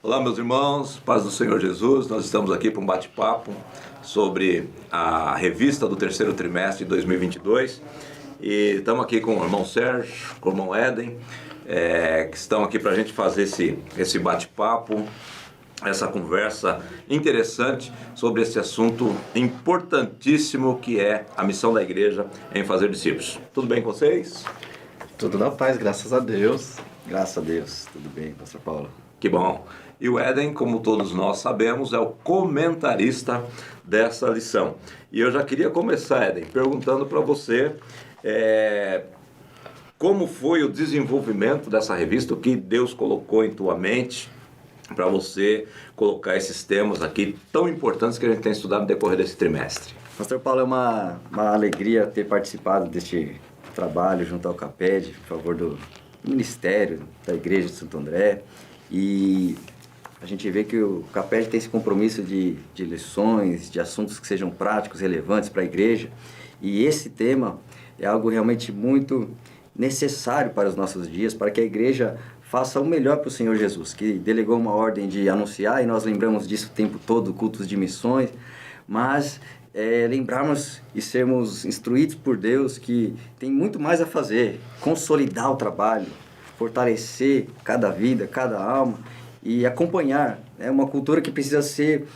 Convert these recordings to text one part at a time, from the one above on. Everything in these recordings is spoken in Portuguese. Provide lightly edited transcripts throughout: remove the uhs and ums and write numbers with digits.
Olá, meus irmãos, paz do Senhor Jesus. Nós estamos aqui para um bate-papo sobre a revista do terceiro trimestre de 2022 e estamos aqui com o irmão Sérgio, com o irmão Éden, que estão aqui para a gente fazer esse bate-papo, essa conversa interessante sobre esse assunto importantíssimo que é a missão da igreja em fazer discípulos. Tudo bem com vocês? Tudo na paz, graças a Deus. Graças a Deus, tudo bem, pastor Paulo. Que bom. E o Éden, como todos nós sabemos, é o comentarista dessa lição. E eu já queria começar, Éden, perguntando para você como foi o desenvolvimento dessa revista, o que Deus colocou em tua mente para você colocar esses temas aqui tão importantes que a gente tem estudado no decorrer desse trimestre. Pastor Paulo, é uma alegria ter participado deste trabalho junto ao CAPED, em favor do Ministério da Igreja de Santo André. E a gente vê que o CAPED tem esse compromisso de lições, de assuntos que sejam práticos, relevantes para a igreja. E esse tema é algo realmente muito necessário para os nossos dias, para que a igreja faça o melhor para o Senhor Jesus, que delegou uma ordem de anunciar, e nós lembramos disso o tempo todo, cultos de missões, mas lembrarmos e sermos instruídos por Deus que tem muito mais a fazer, consolidar o trabalho, fortalecer cada vida, cada alma e acompanhar. É uma cultura que precisa ser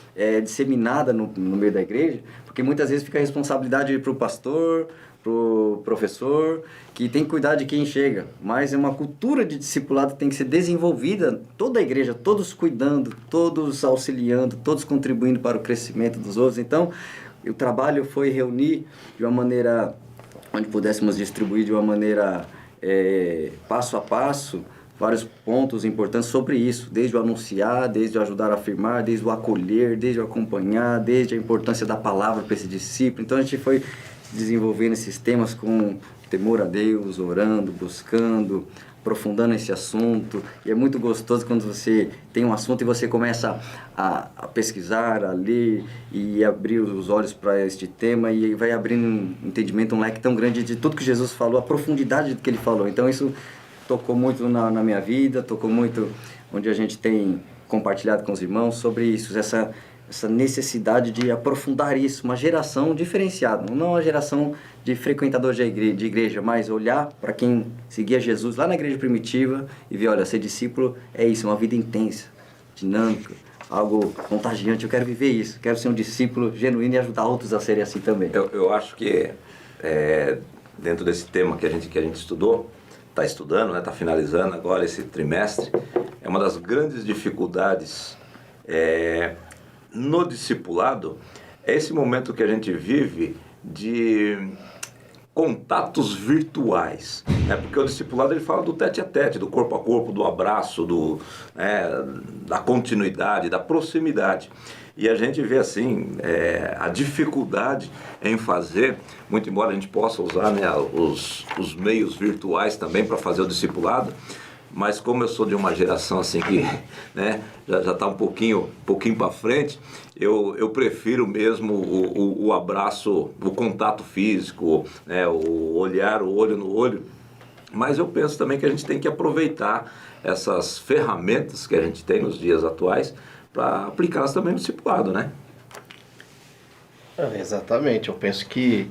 disseminada no meio da igreja, porque muitas vezes fica a responsabilidade para o pastor, para o professor, que tem que cuidar de quem chega. Mas é uma cultura de discipulado que tem que ser desenvolvida, toda a igreja, todos cuidando, todos auxiliando, todos contribuindo para o crescimento dos outros. Então, o trabalho foi reunir de uma maneira onde pudéssemos distribuir de uma maneira passo a passo, vários pontos importantes sobre isso, desde o anunciar, desde o ajudar a afirmar, desde o acolher, desde o acompanhar, desde a importância da palavra para esse discípulo. Então a gente foi desenvolvendo esses temas com temor a Deus, orando, buscando, aprofundando esse assunto. E é muito gostoso quando você tem um assunto e você começa a pesquisar, a ler e abrir os olhos para este tema e vai abrindo um entendimento, um leque tão grande de tudo que Jesus falou, a profundidade do que ele falou. Então isso tocou muito na minha vida, tocou muito onde a gente tem compartilhado com os irmãos sobre isso, essa necessidade de aprofundar isso, uma geração diferenciada, não uma geração de frequentadores de igreja, mas olhar para quem seguia Jesus lá na igreja primitiva e ver, olha, ser discípulo é isso, uma vida intensa, dinâmica, algo contagiante. Eu quero viver isso, quero ser um discípulo genuíno e ajudar outros a serem assim também. Eu acho que dentro desse tema que a gente estudou, está estudando, está finalizando agora esse trimestre, é uma das grandes dificuldades no discipulado, é esse momento que a gente vive de contatos virtuais, porque o discipulado ele fala do tete a tete, do corpo a corpo, do abraço, da continuidade, da proximidade. E a gente vê assim, a dificuldade em fazer, muito embora a gente possa usar os meios virtuais também para fazer o discipulado, mas como eu sou de uma geração assim que já está um pouquinho para frente, eu prefiro mesmo o abraço, o contato físico, o olhar, o olho no olho. Mas eu penso também que a gente tem que aproveitar essas ferramentas que a gente tem nos dias atuais para aplicá-las também no discipulado, né? Exatamente, eu penso que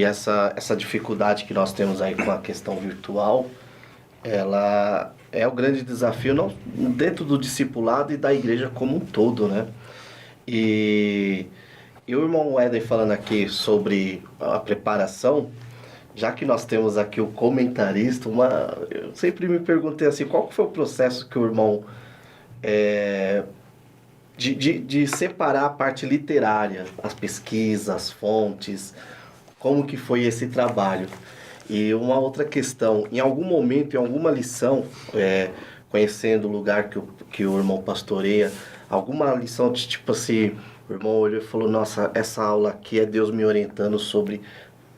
essa dificuldade que nós temos aí com a questão virtual, ela é o grande desafio não, dentro do discipulado e da igreja como um todo, né? E o irmão Éden falando aqui sobre a preparação, já que nós temos aqui o comentarista, eu sempre me perguntei assim, qual foi o processo que o irmão de separar a parte literária, as pesquisas, as fontes, como que foi esse trabalho? E uma outra questão, em algum momento, em alguma lição, conhecendo o lugar que o irmão pastoreia, alguma lição de tipo assim, o irmão olhou e falou, nossa, essa aula aqui é Deus me orientando sobre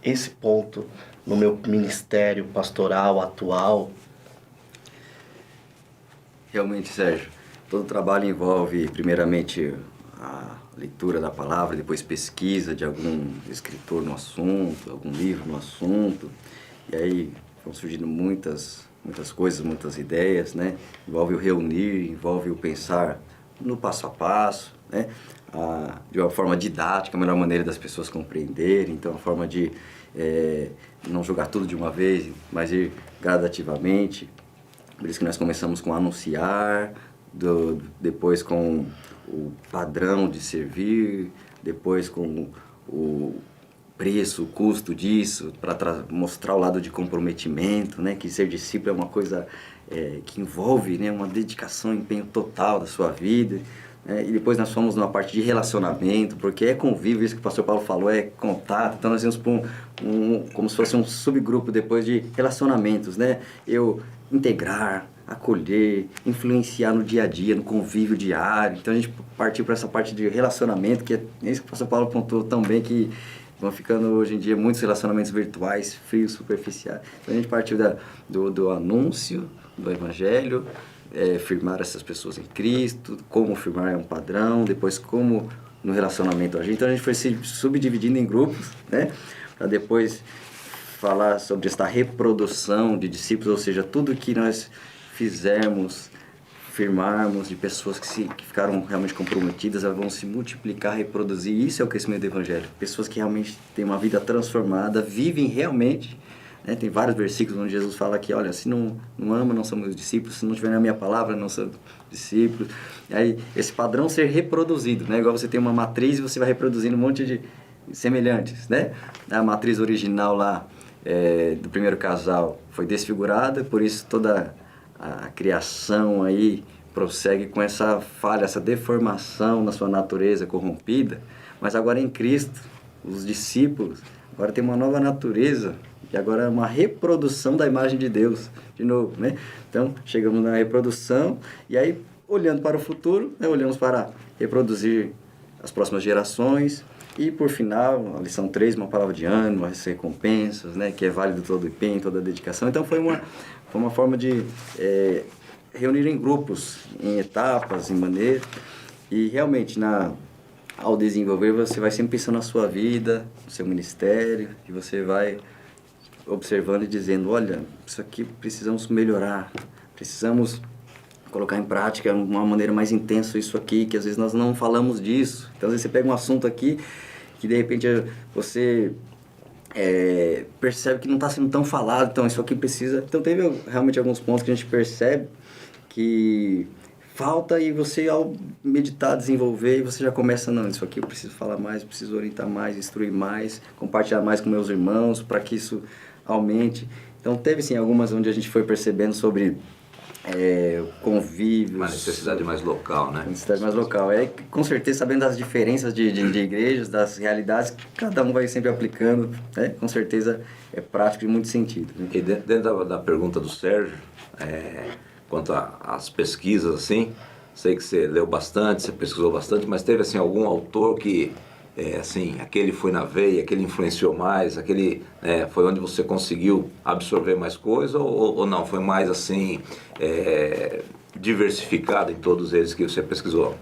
esse ponto no meu ministério pastoral atual? Realmente, Sérgio, todo trabalho envolve, primeiramente, a leitura da palavra, depois pesquisa de algum escritor no assunto, algum livro no assunto, e aí vão surgindo muitas muitas coisas, muitas ideias, né? Envolve o reunir, envolve o pensar no passo a passo, né? De uma forma didática, a melhor maneira das pessoas compreenderem, então a forma de não jogar tudo de uma vez, mas ir gradativamente. Por isso que nós começamos com anunciar, depois com o padrão de servir, depois com o preço, o custo disso, para mostrar o lado de comprometimento, né? Que ser discípulo é uma coisa que envolve, né? Uma dedicação, empenho total da sua vida. E depois nós fomos numa parte de relacionamento, porque é convívio, isso que o pastor Paulo falou, é contato. Então nós íamos para como se fosse um subgrupo depois de relacionamentos, né? Eu integrar, acolher, influenciar no dia a dia, no convívio diário. Então a gente partiu para essa parte de relacionamento, que é isso que o pastor Paulo apontou tão bem, que vão ficando hoje em dia muitos relacionamentos virtuais, frios, superficiais. Então a gente partiu do anúncio do Evangelho, firmar essas pessoas em Cristo, como firmar é um padrão, depois como no relacionamento agir. Então a gente foi se subdividindo em grupos, né? Para depois falar sobre esta reprodução de discípulos, ou seja, tudo que nós fizermos, firmarmos de pessoas que ficaram realmente comprometidas, elas vão se multiplicar, reproduzir. Isso é o crescimento do Evangelho. Pessoas que realmente têm uma vida transformada, vivem realmente. Tem vários versículos onde Jesus fala que, olha, se não ama, não são meus discípulos, se não tiver na minha palavra, não são discípulos. E aí, esse padrão ser reproduzido, né? Igual você tem uma matriz e você vai reproduzindo um monte de semelhantes, né? A matriz original lá do primeiro casal foi desfigurada, por isso toda a criação aí prossegue com essa falha, essa deformação na sua natureza corrompida. Mas agora em Cristo, os discípulos agora tem uma nova natureza, e agora é uma reprodução da imagem de Deus, de novo, né? Então, chegamos na reprodução, e aí, olhando para o futuro, né, olhamos para reproduzir as próximas gerações, e por final, a lição 3, uma palavra de ânimo, as recompensas, né, que é válido todo o empenho, toda a dedicação. Então, foi uma forma de reunir em grupos, em etapas, em maneiras, e realmente, ao desenvolver, você vai sempre pensando na sua vida, no seu ministério, e você vai observando e dizendo, olha, isso aqui precisamos melhorar, precisamos colocar em prática de uma maneira mais intensa isso aqui, que às vezes nós não falamos disso. Então, às vezes você pega um assunto aqui que de repente você percebe que não está sendo tão falado, então isso aqui precisa... Então, teve realmente alguns pontos que a gente percebe que falta, e você, ao meditar, desenvolver, você já começa, não, isso aqui eu preciso falar mais, eu preciso orientar mais, instruir mais, compartilhar mais com meus irmãos, para que isso aumente. Então, teve sim algumas onde a gente foi percebendo sobre convívios. Uma necessidade mais local, né? Necessidade mais local. Com certeza, sabendo das diferenças de igrejas, das realidades que cada um vai sempre aplicando, né? Com certeza é prático em muito sentido, né? E dentro da pergunta do Sérgio, quanto às pesquisas, assim, sei que você leu bastante, você pesquisou bastante, mas teve, assim, algum autor que, assim, aquele foi na veia, aquele influenciou mais, aquele foi onde você conseguiu absorver mais coisa, ou não? Foi mais, assim, diversificado em todos eles que você pesquisou?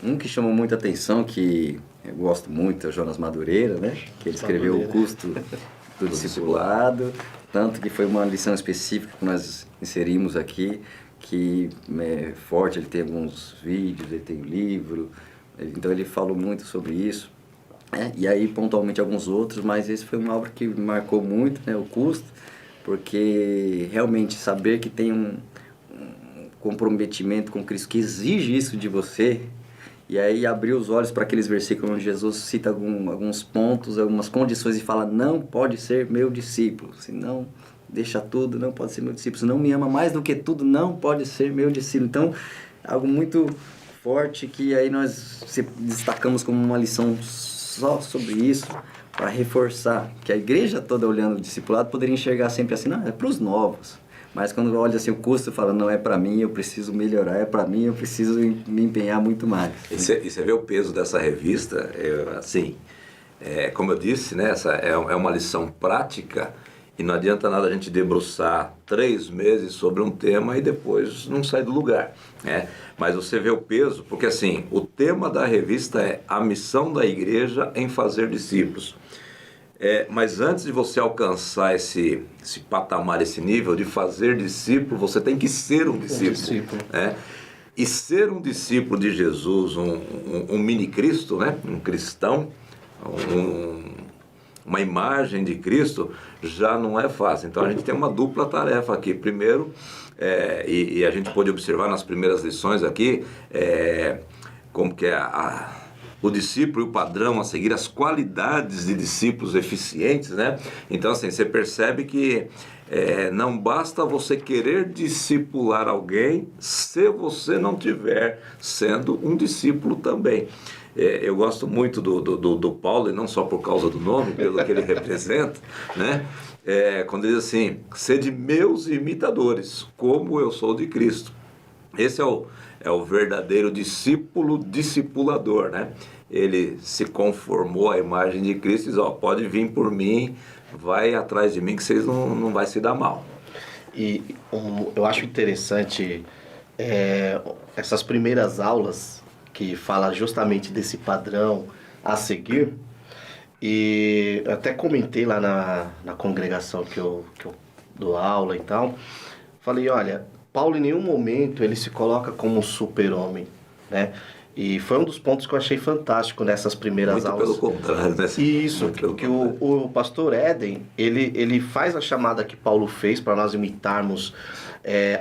Um que chamou muita atenção, que eu gosto muito, é o Jonas Madureira, né? Que ele escreveu O Custo do Discipulado, tanto que foi uma lição específica que nós inserimos aqui, que é forte, ele tem alguns vídeos, ele tem livro, então ele falou muito sobre isso, e aí pontualmente alguns outros, mas esse foi uma obra que me marcou muito, né, O Custo, porque realmente saber que tem um comprometimento com Cristo que exige isso de você, e aí abrir os olhos para aqueles versículos onde Jesus cita alguns pontos, algumas condições e fala, não pode ser meu discípulo, senão deixa tudo, não pode ser meu discípulo, se não me ama mais do que tudo, não pode ser meu discípulo. Então, algo muito forte que aí nós destacamos como uma lição só sobre isso, para reforçar que a igreja toda olhando o discipulado poderia enxergar sempre assim, não, é para os novos. Mas quando olha assim o custo, fala, não, é para mim, eu preciso melhorar, é para mim, eu preciso me empenhar muito mais. E você vê o peso dessa revista, assim, como eu disse, né, essa é uma lição prática, e não adianta nada a gente debruçar 3 meses sobre um tema e depois não sai do lugar, né? Mas você vê o peso, porque assim, o tema da revista é a missão da igreja em fazer discípulos. Mas antes de você alcançar esse patamar, esse nível de fazer discípulo, você tem que ser um discípulo. Né? E ser um discípulo de Jesus, um mini Cristo, né? Um cristão, uma imagem de Cristo, já não é fácil. Então a gente tem uma dupla tarefa aqui. Primeiro, e a gente pôde observar nas primeiras lições aqui, como que é o discípulo e o padrão a seguir, as qualidades de discípulos eficientes, né? Então assim, você percebe que não basta você querer discipular alguém se você não tiver sendo um discípulo também. Eu gosto muito do Paulo, e não só por causa do nome, pelo que ele representa, né? Quando ele diz assim, sede meus imitadores, como eu sou de Cristo. Esse é o verdadeiro discipulador, né? Ele se conformou à imagem de Cristo e diz, pode vir por mim, vai atrás de mim que vocês não vai se dar mal. E eu acho interessante essas primeiras aulas que fala justamente desse padrão a seguir. E eu até comentei lá na congregação que eu dou aula e tal. Falei, olha, Paulo em nenhum momento ele se coloca como um super-homem, né? E foi um dos pontos que eu achei fantástico nessas primeiras aulas. Muito pelo contrário, né? Isso, que o pastor Éden, ele faz a chamada que Paulo fez para nós imitarmos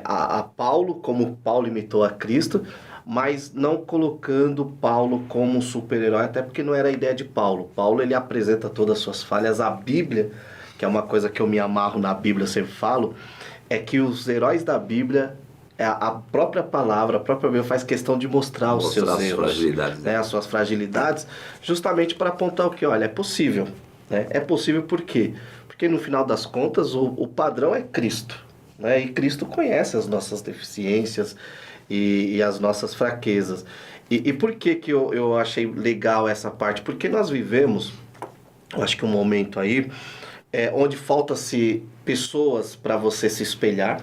a Paulo, como Paulo imitou a Cristo, mas não colocando Paulo como um super-herói, até porque não era a ideia de Paulo. Paulo, ele apresenta todas as suas falhas. A Bíblia, que é uma coisa que eu me amarro na Bíblia, eu sempre falo, é que os heróis da Bíblia, a própria palavra, a própria Bíblia faz questão de mostrar os seus erros, fragilidades, né? As suas fragilidades, justamente para apontar o que, olha, é possível. Né? É possível por quê? Porque no final das contas o padrão é Cristo. Né? E Cristo conhece as nossas deficiências e as nossas fraquezas. E por que eu achei legal essa parte? Porque nós vivemos, eu acho que um momento aí, onde falta-se pessoas para você se espelhar,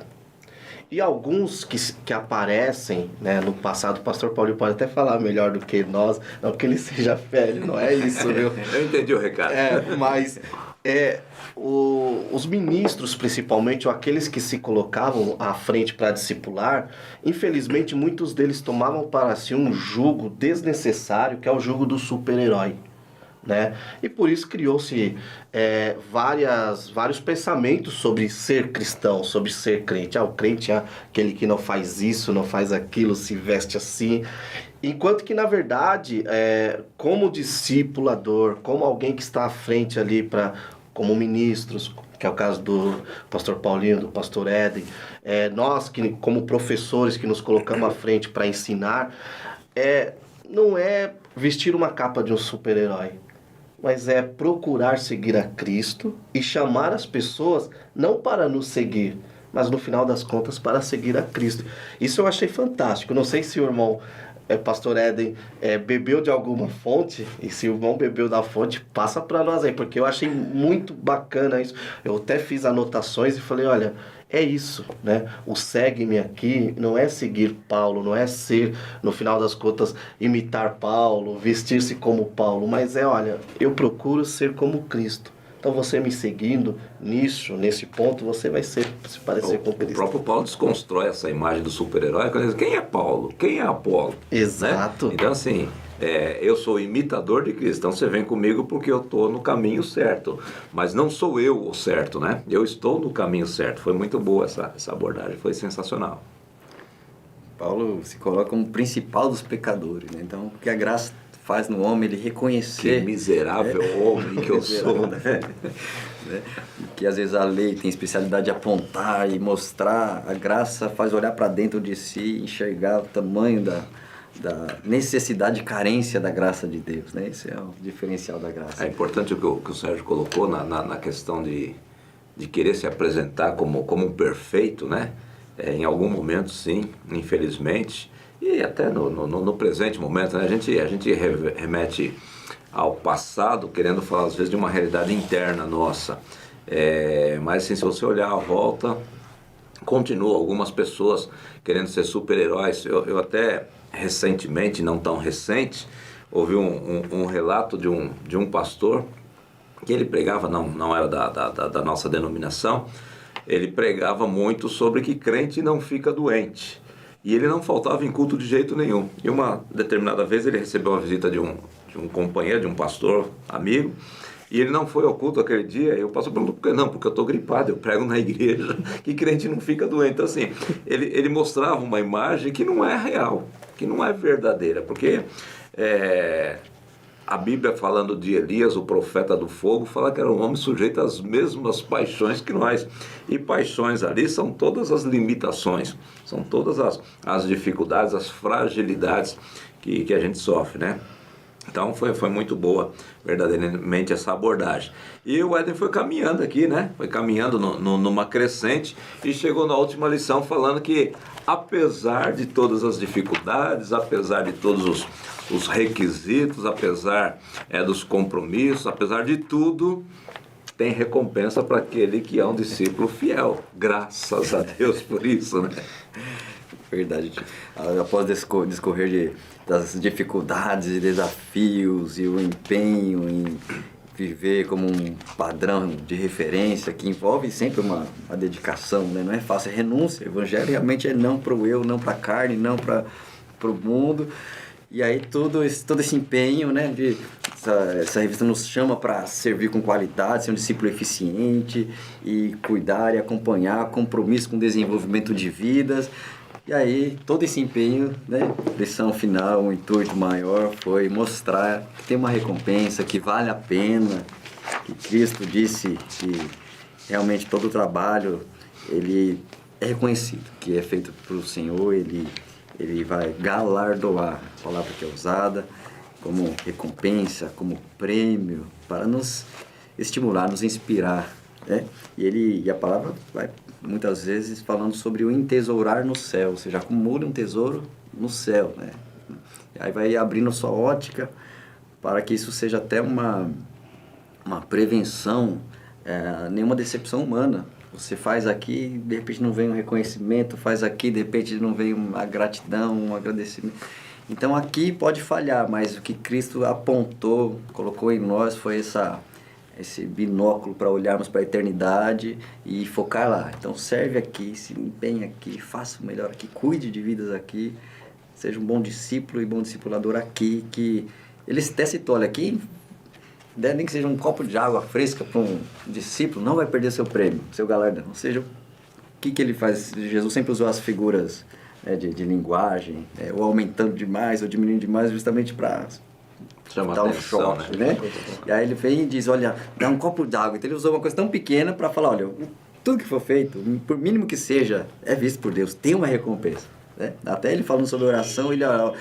e alguns que aparecem, né, no passado, o pastor Paulinho pode até falar melhor do que nós, não que ele seja velho, não é isso, viu? Eu entendi o recado. Mas os ministros, principalmente, ou aqueles que se colocavam à frente para discipular, infelizmente, muitos deles tomavam para si um jugo desnecessário, que é o jugo do super-herói. Né? E por isso criou-se vários pensamentos sobre ser cristão, sobre ser crente. O crente é aquele que não faz isso, não faz aquilo, se veste assim. Enquanto que, na verdade, como discipulador, como alguém que está à frente ali, como ministros, que é o caso do pastor Paulinho, do pastor Éden, nós, como professores que nos colocamos à frente para ensinar, não é vestir uma capa de um super-herói, mas é procurar seguir a Cristo e chamar as pessoas não para nos seguir, mas no final das contas para seguir a Cristo. Isso eu achei fantástico. Não sei se o irmão pastor Éden bebeu de alguma fonte, e se o irmão bebeu da fonte, passa para nós aí, porque eu achei muito bacana isso. Eu até fiz anotações e falei, olha, é isso, né? O segue-me aqui não é seguir Paulo, não é ser, no final das contas, imitar Paulo, vestir-se como Paulo, mas olha, eu procuro ser como Cristo. Então você me seguindo nesse ponto, você vai se parecer com Cristo. O próprio Paulo desconstrói essa imagem do super-herói, quando ele diz, quem é Paulo? Quem é Apolo? Exato. Né? Então assim, eu sou imitador de Cristo, então você vem comigo porque eu estou no caminho certo, mas não sou eu o certo, né? Eu estou no caminho certo. Foi muito boa essa abordagem, foi sensacional. Paulo se coloca como principal dos pecadores, né? Então, o que a graça faz no homem, ele reconhecer... Que miserável homem que eu sou, né? Que às vezes a lei tem especialidade de apontar e mostrar, a graça faz olhar para dentro de si, enxergar o tamanho da necessidade e carência da graça de Deus, né? Esse é o diferencial da graça. É importante o que o Sérgio colocou na questão de querer se apresentar como um perfeito, né? Em algum momento, sim, infelizmente, e até no presente momento, né? A gente remete ao passado, querendo falar às vezes de uma realidade interna nossa, mas assim, se você olhar à volta, continua algumas pessoas querendo ser super-heróis. Eu até recentemente, não tão recente, ouvi um relato de um pastor que ele pregava, não era da nossa denominação, ele pregava muito sobre que crente não fica doente. E ele não faltava em culto de jeito nenhum. E uma determinada vez ele recebeu a visita de um companheiro, de um pastor amigo, e ele não foi ao culto aquele dia. E o pastor perguntou: por que não? Porque eu estou gripado, eu prego na igreja, que crente não fica doente. Então assim, ele mostrava uma imagem que não é real, que não é verdadeira, porque a Bíblia, falando de Elias, o profeta do fogo, fala que era um homem sujeito às mesmas paixões que nós. E paixões ali são todas as limitações, são todas as dificuldades, as fragilidades que a gente sofre, né? Então foi muito boa, verdadeiramente, essa abordagem. E o Éden foi caminhando aqui, né? Foi caminhando numa crescente e chegou na última lição falando que, apesar de todas as dificuldades, apesar de todos os requisitos, apesar dos compromissos, apesar de tudo, tem recompensa para aquele que é um discípulo fiel. Graças a Deus por isso, né? Verdade. Após discorrer das dificuldades e desafios e o empenho em viver como um padrão de referência que envolve sempre uma dedicação, né? Não é fácil, é renúncia. O evangelho realmente é não para o eu, não para a carne, não para o mundo. E aí todo esse empenho, né, essa revista nos chama para servir com qualidade, ser um discípulo eficiente e cuidar e acompanhar, compromisso com o desenvolvimento de vidas. E aí todo esse empenho, né, lição final, o intuito maior foi mostrar que tem uma recompensa, que vale a pena, que Cristo disse que realmente todo o trabalho ele é reconhecido, que é feito pelo Senhor, ele vai galardoar, a palavra que é usada, como recompensa, como prêmio, para nos estimular, nos inspirar, né? E a palavra vai muitas vezes falando sobre o entesourar no céu, ou seja, acumule um tesouro no céu, né? E aí vai abrindo sua ótica para que isso seja até uma prevenção, nenhuma decepção humana. Você faz aqui, de repente não vem um reconhecimento, faz aqui, de repente não vem uma gratidão, um agradecimento. Então aqui pode falhar, mas o que Cristo apontou, colocou em nós foi esse binóculo para olharmos para a eternidade e focar lá. Então serve aqui, se empenhe aqui, faça o melhor aqui, cuide de vidas aqui, seja um bom discípulo e bom discipulador aqui, que ele até citou, olha aqui, nem que seja um copo de água fresca para um discípulo, não vai perder seu prêmio, seu galardão. Ou seja, o que ele faz? Jesus sempre usou as figuras, né, de linguagem, ou aumentando demais ou diminuindo demais, justamente para dar um choque, né? E aí ele vem e diz, olha, dá um copo d'água. Então ele usou uma coisa tão pequena para falar, olha, tudo que for feito, por mínimo que seja, é visto por Deus, tem uma recompensa. Né? Até ele falando sobre oração, ele ora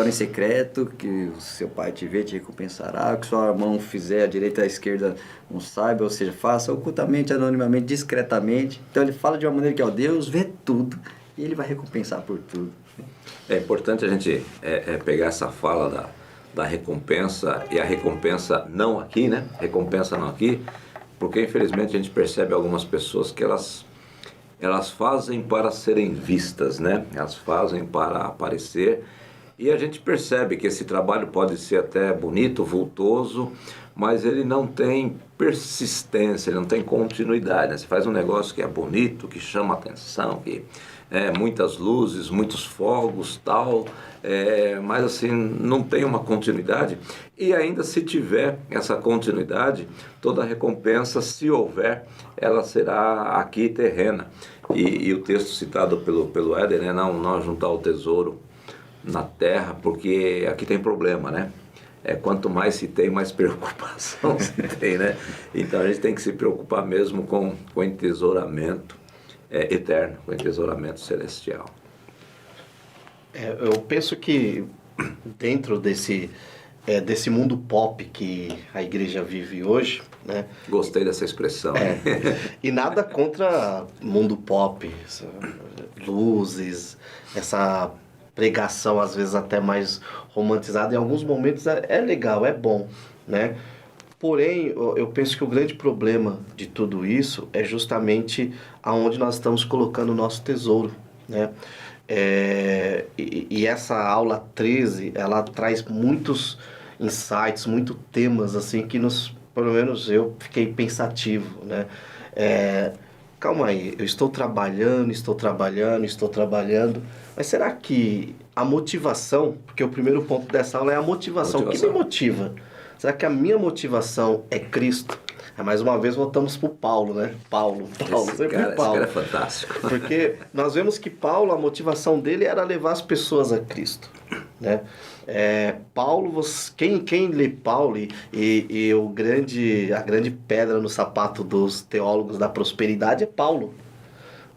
em secreto, que o seu pai te vê, te recompensará, que sua mão fizer, a direita e a esquerda não saiba, ou seja, faça ocultamente, anonimamente, discretamente. Então ele fala de uma maneira que, ó, Deus vê tudo e ele vai recompensar por tudo. É importante a gente pegar essa fala da recompensa, e a recompensa não aqui, né? Recompensa não aqui, porque infelizmente a gente percebe algumas pessoas que elas fazem para serem vistas, né? Elas fazem para aparecer, e a gente percebe que esse trabalho pode ser até bonito, vultoso, mas ele não tem persistência, ele não tem continuidade, né? Você faz um negócio que é bonito, que chama atenção, que muitas luzes, muitos fogos, tal, mas assim, não tem uma continuidade. E ainda se tiver essa continuidade, toda a recompensa, se houver, ela será aqui terrena. E o texto citado pelo Éder, né, não juntar o tesouro na terra, porque aqui tem problema, né? Quanto mais se tem, mais preocupação se tem, né? Então a gente tem que se preocupar mesmo com o entesouramento eterno, com o entesouramento celestial. Eu penso que dentro desse mundo pop que a igreja vive hoje, né? Gostei dessa expressão. E nada contra mundo pop, luzes, essa pregação às vezes até mais romantizada, em alguns momentos é legal, é bom, né? Porém, eu penso que o grande problema de tudo isso é justamente aonde nós estamos colocando o nosso tesouro, né? E essa aula 13, ela traz muitos insights, muitos temas assim que nos pelo menos eu fiquei pensativo, né? Calma aí, eu estou trabalhando, mas será que a motivação, porque o primeiro ponto dessa aula é a motivação. O que me motiva? Será que a minha motivação é Cristo? Mais uma vez voltamos para o Paulo, né? Paulo, sempre Paulo. Esse cara é fantástico. Porque nós vemos que Paulo, a motivação dele era levar as pessoas a Cristo, né? Paulo, quem lê Paulo e a grande pedra no sapato dos teólogos da prosperidade é Paulo.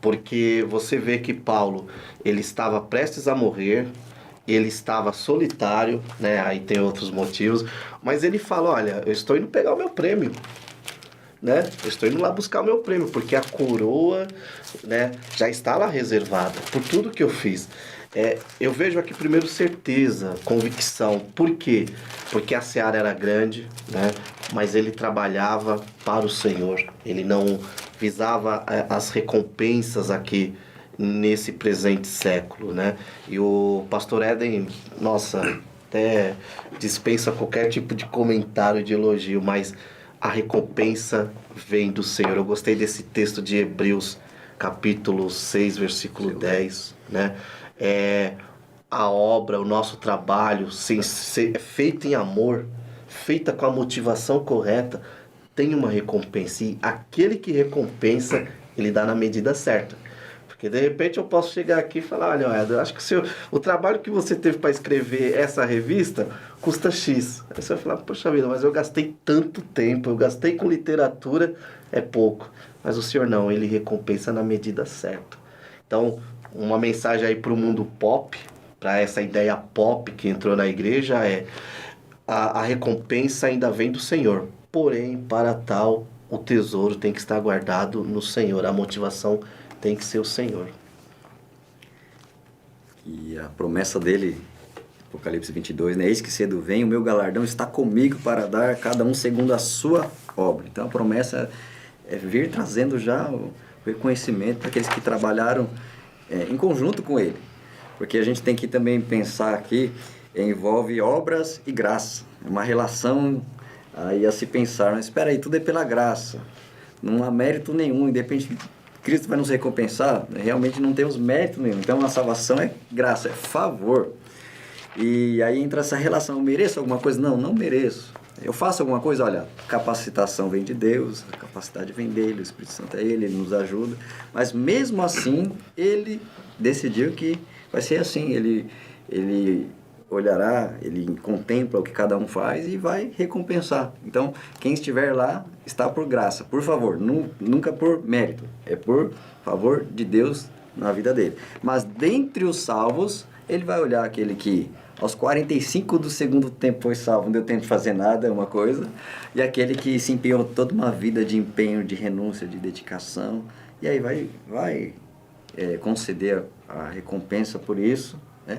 Porque você vê que Paulo, ele estava prestes a morrer, ele estava solitário, né? Aí tem outros motivos, mas ele fala, olha, eu estou indo pegar o meu prêmio, né? Eu estou indo lá buscar o meu prêmio, porque a coroa, né, já está lá reservada por tudo que eu fiz. Eu vejo aqui primeiro certeza, convicção. Por quê? Porque a seara era grande, né? Mas ele trabalhava para o Senhor. Ele não visava as recompensas aqui nesse presente século, né? E o pastor Éden, nossa, até dispensa qualquer tipo de comentário, de elogio, mas a recompensa vem do Senhor. Eu gostei desse texto de Hebreus, capítulo 6, versículo 10, né? A obra, o nosso trabalho, feito em amor, feita com a motivação correta, tem uma recompensa. E aquele que recompensa, ele dá na medida certa. Porque de repente eu posso chegar aqui e falar, olha, Éder, eu acho que o trabalho que você teve para escrever essa revista custa X. Aí você vai falar, poxa vida, mas eu gastei tanto tempo, eu gastei com literatura, é pouco. Mas o Senhor não, ele recompensa na medida certa. Então, uma mensagem aí para o mundo pop, para essa ideia pop que entrou na igreja a recompensa ainda vem do Senhor. Porém, para tal, o tesouro tem que estar guardado no Senhor. A motivação tem que ser o Senhor. E a promessa dele, Apocalipse 22, né? Eis que cedo vem, o meu galardão está comigo para dar cada um segundo a sua obra. Então a promessa é vir trazendo já o reconhecimento daqueles que trabalharam em conjunto com ele. Porque a gente tem que também pensar aqui, envolve obras e graça. É uma relação aí a se pensar, mas espera aí, tudo é pela graça. Não há mérito nenhum, independente... Cristo vai nos recompensar, realmente não temos mérito nenhum. Então a salvação é graça, é favor. E aí entra essa relação, eu mereço alguma coisa? Não, não mereço. Eu faço alguma coisa? Olha, capacitação vem de Deus, a capacidade vem dele, o Espírito Santo é ele nos ajuda. Mas mesmo assim, ele decidiu que vai ser assim, ele olhará, ele contempla o que cada um faz e vai recompensar. Então, quem estiver lá está por graça, por favor, nunca por mérito, é por favor de Deus na vida dele. Mas dentre os salvos, ele vai olhar aquele que aos 45 do segundo tempo foi salvo, não deu tempo de fazer nada, é uma coisa, e aquele que se empenhou toda uma vida de empenho, de renúncia, de dedicação, e aí vai conceder a recompensa por isso, né?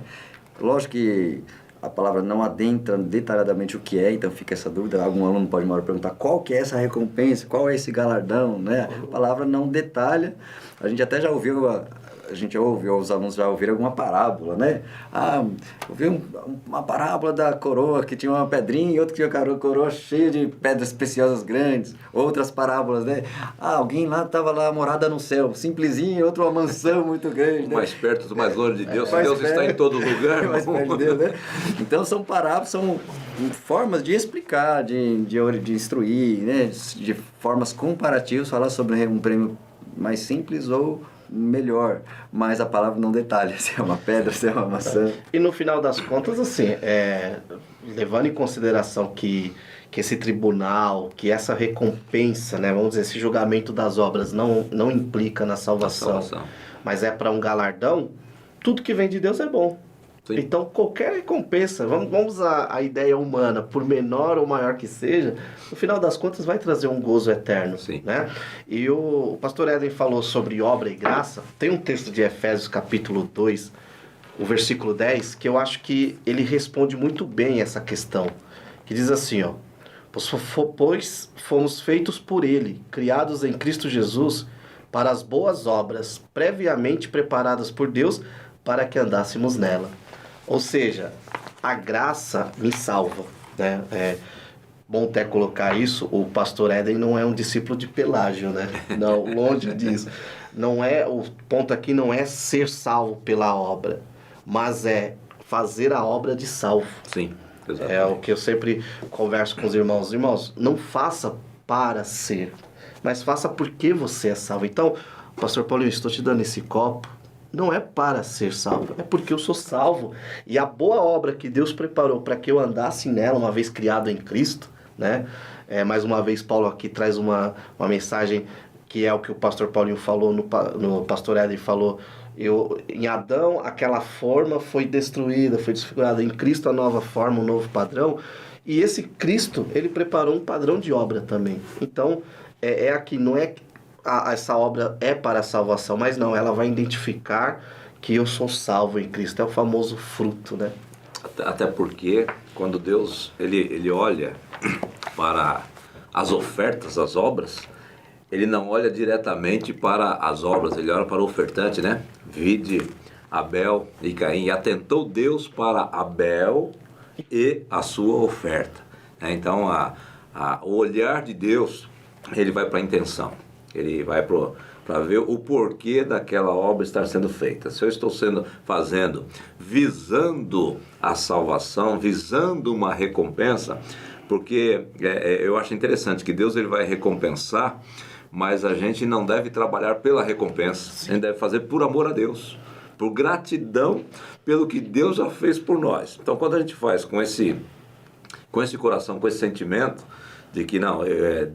Lógico que a palavra não adentra detalhadamente o que é, então fica essa dúvida. Algum aluno pode uma hora perguntar qual que é essa recompensa, qual é esse galardão, né? A palavra não detalha. A gente até já ouviu, os alunos já ouviram alguma parábola, né? Ouvi uma parábola da coroa que tinha uma pedrinha e outra que tinha uma coroa cheia de pedras preciosas grandes. Outras parábolas, né? Alguém lá estava lá morada no céu, simplesinho, outro uma mansão muito grande. Né? Mais perto do mais longe de Deus, Deus está em todo lugar. Mais perto de Deus, né? Então são parábolas, são formas de explicar, de instruir, né? De formas comparativas, falar sobre um prêmio mais simples ou melhor, mas a palavra não detalha se é uma pedra, se é uma maçã. E no final das contas, assim, levando em consideração que esse tribunal, que essa recompensa, né, vamos dizer, esse julgamento das obras não implica na salvação. Mas é para um galardão, tudo que vem de Deus é bom. Sim. Então, qualquer recompensa, vamos usar a ideia humana, por menor ou maior que seja, no final das contas vai trazer um gozo eterno. Sim. Né? E o pastor Éden falou sobre obra e graça. Tem um texto de Efésios capítulo 2, o versículo 10, que eu acho que ele responde muito bem essa questão. Que diz assim, ó: pois fomos feitos por ele, criados em Cristo Jesus, para as boas obras, previamente preparadas por Deus, para que andássemos nela. Ou seja, a graça me salva, né? bom até colocar isso, o pastor Éden não é um discípulo de Pelágio, né? Não, longe disso. Não é, o ponto aqui não é ser salvo pela obra, mas é fazer a obra de salvo. Sim, exatamente. É o que eu sempre converso com os irmãos. Irmãos, não faça para ser, mas faça porque você é salvo. Então, pastor Paulinho, estou te dando esse copo, não é para ser salvo, é porque eu sou salvo. E a boa obra que Deus preparou para que eu andasse nela, uma vez criado em Cristo, né? Mais uma vez, Paulo aqui traz uma mensagem que é o que o pastor Paulinho falou, no pastor Éden falou, em Adão aquela forma foi destruída, foi desfigurada, em Cristo a nova forma, um novo padrão, e esse Cristo, ele preparou um padrão de obra também. Então, aqui, não é essa obra é para a salvação, mas não, ela vai identificar que eu sou salvo em Cristo, é o famoso fruto, né? Até porque quando Deus ele olha para as ofertas, as obras, ele não olha diretamente para as obras, ele olha para o ofertante, né? Vide Abel e Caim, e atentou Deus para Abel e a sua oferta. Então, o olhar de Deus, ele vai para a intenção. Ele vai para ver o porquê daquela obra estar sendo feita. Se eu estou fazendo visando a salvação, visando uma recompensa, porque eu acho interessante que Deus ele vai recompensar, mas a gente não deve trabalhar pela recompensa. A gente deve fazer por amor a Deus, por gratidão pelo que Deus já fez por nós. Então, quando a gente faz com esse coração, com esse sentimento, de que não,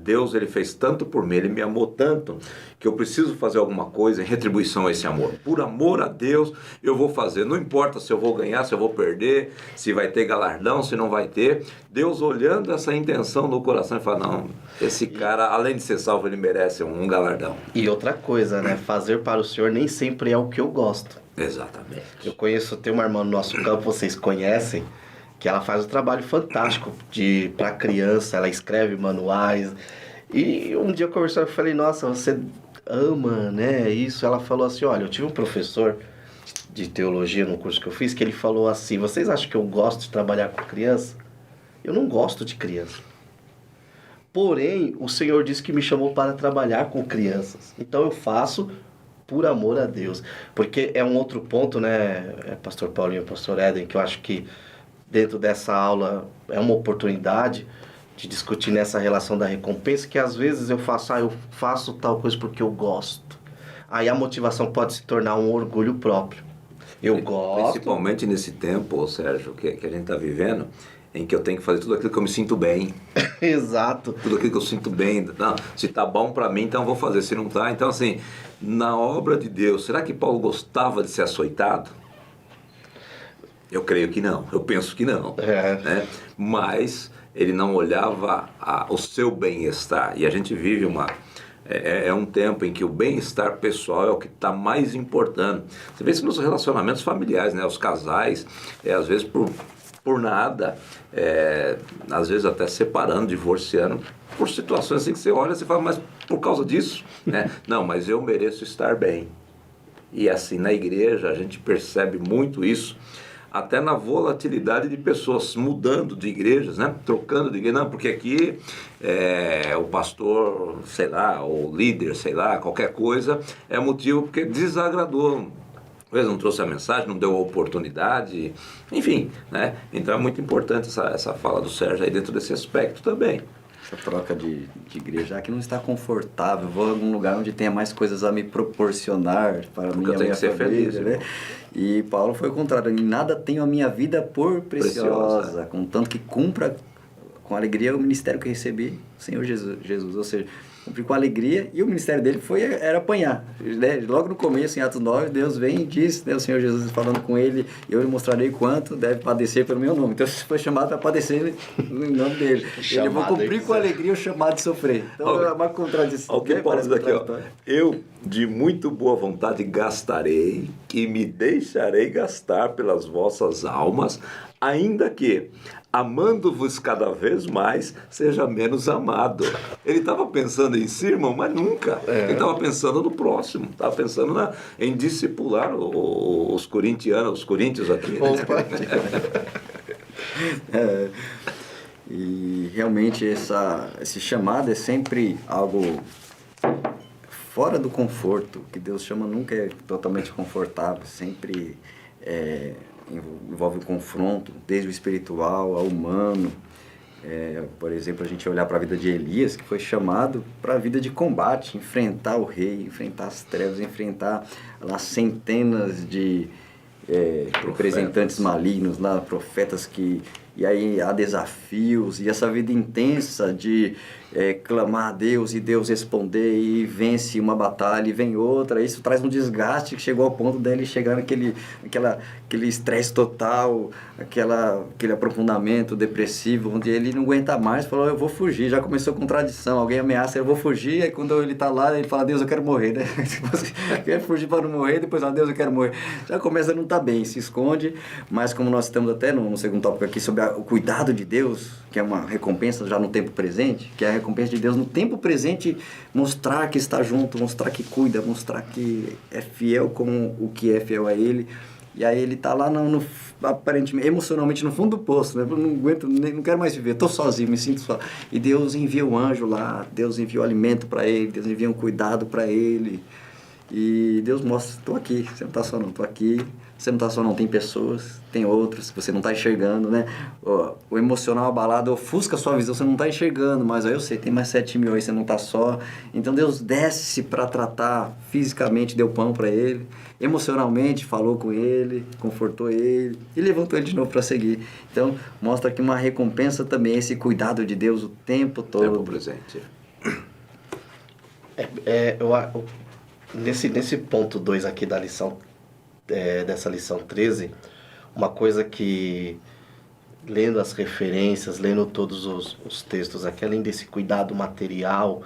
Deus ele fez tanto por mim, ele me amou tanto, que eu preciso fazer alguma coisa em retribuição a esse amor. Por amor a Deus, eu vou fazer. Não importa se eu vou ganhar, se eu vou perder, se vai ter galardão, se não vai ter. Deus olhando essa intenção no coração e fala, não, esse cara, além de ser salvo, ele merece um galardão. E outra coisa, né? Fazer para o Senhor nem sempre é o que eu gosto. Exatamente. Eu tem uma irmã no nosso campo, vocês conhecem, que ela faz um trabalho fantástico para criança, ela escreve manuais. E um dia eu conversando, eu falei, nossa, você ama, né, isso? Ela falou assim, olha, eu tive um professor de teologia no curso que eu fiz, que ele falou assim, vocês acham que eu gosto de trabalhar com criança? Eu não gosto de criança. Porém, o Senhor disse que me chamou para trabalhar com crianças. Então eu faço por amor a Deus. Porque é um outro ponto, né, pastor Paulinho, pastor Éden, que eu acho que dentro dessa aula é uma oportunidade de discutir nessa relação da recompensa, que às vezes eu faço tal coisa porque eu gosto. Aí a motivação pode se tornar um orgulho próprio. Eu gosto. Principalmente nesse tempo, Sérgio, que a gente está vivendo, em que eu tenho que fazer tudo aquilo que eu me sinto bem. Exato. Tudo aquilo que eu sinto bem. Não, se tá bom para mim, então eu vou fazer. Se não tá, então assim, na obra de Deus, será que Paulo gostava de ser açoitado? Eu creio que não, eu penso que não, né? Mas ele não olhava o seu bem-estar, e a gente vive um tempo em que o bem-estar pessoal é o que está mais importando. Você vê isso nos relacionamentos familiares, né? Os casais, às vezes por nada, às vezes até separando, divorciando, por situações assim que você olha e você fala, mas por causa disso, né? Não, mas eu mereço estar bem. E assim, na igreja a gente percebe muito isso, até na volatilidade de pessoas mudando de igrejas, né? Trocando de igreja, não, porque aqui o pastor, sei lá, o líder, sei lá, qualquer coisa, é motivo porque desagradou. Talvez não trouxe a mensagem, não deu a oportunidade, enfim, né? Então é muito importante essa fala do Sérgio aí dentro desse aspecto também. Essa troca de igreja, que não está confortável, vou a algum lugar onde tenha mais coisas a me proporcionar para mim e a minha família, feliz, né? E Paulo foi o contrário, em nada tenho a minha vida por preciosa, contanto que cumpra com alegria o ministério que recebi, Senhor Jesus, ou seja, cumprir com alegria, e o ministério dele era apanhar, né? Logo no começo, em Atos 9, Deus vem e diz, né, o Senhor Jesus falando com ele, eu lhe mostrarei quanto deve padecer pelo meu nome. Então você foi chamado para padecer em nome dele. Ele vai cumprir com alegria o chamado de sofrer. Então é uma contradição. Olha o que Paulo diz aqui, ó. Eu de muito boa vontade gastarei e me deixarei gastar pelas vossas almas, ainda que amando-vos cada vez mais, seja menos amado. Ele estava pensando em si, irmão, mas nunca. Ele estava pensando no próximo. Estava pensando em discipular os corintianos, os coríntios aqui. Né? E realmente esse chamado é sempre algo fora do conforto. O que Deus chama nunca é totalmente confortável, sempre envolve um confronto, desde o espiritual ao humano. Por exemplo, a gente olhar para a vida de Elias, que foi chamado para a vida de combate, enfrentar o rei, enfrentar as trevas, enfrentar lá centenas de representantes malignos, lá, profetas e aí há desafios, e essa vida intensa de clamar a Deus e Deus responder, e vence uma batalha e vem outra. Isso traz um desgaste que chegou ao ponto dele chegar aquele estresse total, aquele aprofundamento depressivo, onde ele não aguenta mais, falou, eu vou fugir. Já começou com tradição, alguém ameaça, eu vou fugir, aí quando ele está lá, ele fala, Deus, eu quero morrer, né? Quer fugir para não morrer, depois, Deus, eu quero morrer. Já começa a não estar bem, se esconde, mas como nós estamos até no segundo tópico aqui sobre o cuidado de Deus, que é uma recompensa já no tempo presente, que é a recompensa de Deus no tempo presente, mostrar que está junto, mostrar que cuida, mostrar que é fiel com o que é fiel a Ele. E aí ele está lá, aparentemente, emocionalmente no fundo do poço, né? Não aguento, não quero mais viver, estou sozinho, me sinto só. E Deus envia um anjo lá, Deus envia o alimento para ele, Deus envia um cuidado para ele. E Deus mostra, estou aqui, você não está só não, estou aqui. Você não está só não, tem pessoas, tem outros, você não está enxergando, né? O emocional abalado ofusca a sua visão, você não está enxergando, mas eu sei, tem mais 7 mil aí, você não está só. Então Deus desce para tratar fisicamente, deu pão para ele, emocionalmente falou com ele, confortou ele e levantou ele de novo para seguir. Então mostra que uma recompensa também é esse cuidado de Deus o tempo todo. Tempo presente. Nesse ponto 2 aqui da lição, dessa lição 13, uma coisa que, lendo as referências, lendo todos os textos aqui, além desse cuidado material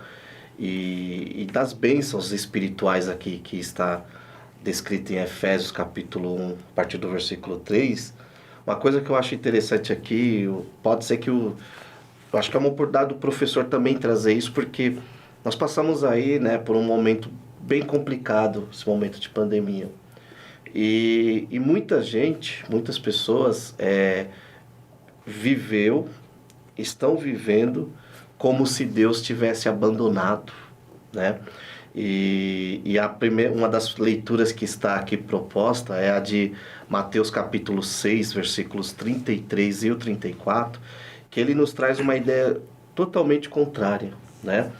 e das bênçãos espirituais aqui que está descrito em Efésios capítulo 1, a partir do versículo 3, uma coisa que eu acho interessante aqui, pode ser que eu acho que é uma oportunidade do professor também trazer isso, porque nós passamos aí, né, por um momento bem complicado, esse momento de pandemia. E muitas pessoas estão vivendo como se Deus tivesse abandonado, né? E uma das leituras que está aqui proposta é a de Mateus capítulo 6, versículos 33 e o 34, que ele nos traz uma ideia totalmente contrária, né?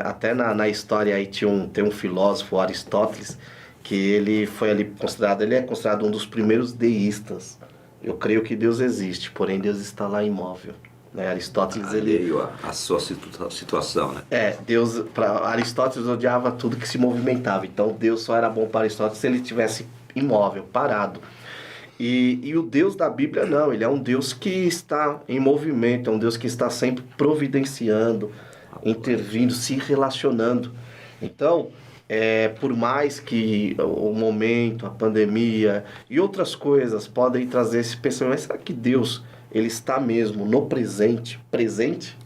Até na história aí tem um filósofo, Aristóteles, que ele é considerado um dos primeiros deístas. Eu creio que Deus existe, porém Deus está lá imóvel, né? Aristóteles alheio a sua situação, né? Para Aristóteles odiava tudo que se movimentava. Então Deus só era bom para Aristóteles se ele estivesse imóvel, parado. E o Deus da Bíblia não, ele é um Deus que está em movimento, é um Deus que está sempre providenciando, intervindo, se relacionando. Então, por mais que o momento, a pandemia e outras coisas podem trazer esse pensamento, mas será que Deus, ele está mesmo no presente?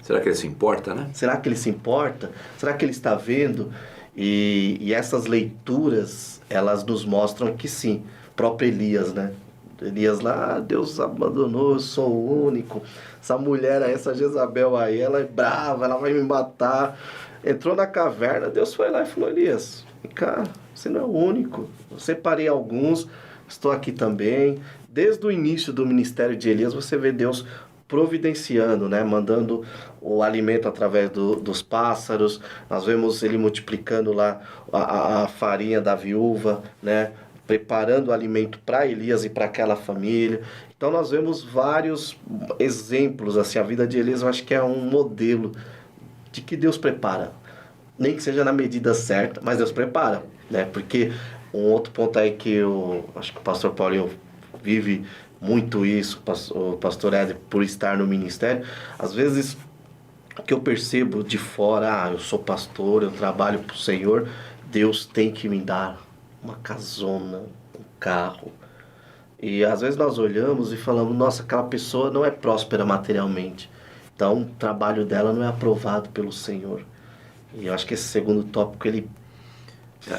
Será que ele se importa, né? Será que ele se importa? Será que ele está vendo? E essas leituras, elas nos mostram que sim, próprio Elias, né? Elias lá, Deus abandonou, eu sou o único. Essa mulher aí, essa Jezabel aí, ela é brava, ela vai me matar. Entrou na caverna, Deus foi lá e falou, Elias, vem cá, você não é o único. Eu separei alguns, estou aqui também. Desde o início do ministério de Elias, você vê Deus providenciando, né? Mandando o alimento através dos pássaros. Nós vemos ele multiplicando lá a farinha da viúva, né? Preparando o alimento para Elias e para aquela família. Então nós vemos vários exemplos, assim, a vida de Elias eu acho que é um modelo de que Deus prepara, nem que seja na medida certa, mas Deus prepara, né? Porque um outro ponto aí que eu acho que o pastor Paulinho vive muito isso, o pastor Éder, por estar no ministério, às vezes o que eu percebo de fora, eu sou pastor, eu trabalho para o Senhor, Deus tem que me dar uma casona, um carro. E às vezes nós olhamos e falamos, nossa, aquela pessoa não é próspera materialmente, então o trabalho dela não é aprovado pelo Senhor. E eu acho que esse segundo tópico, ele...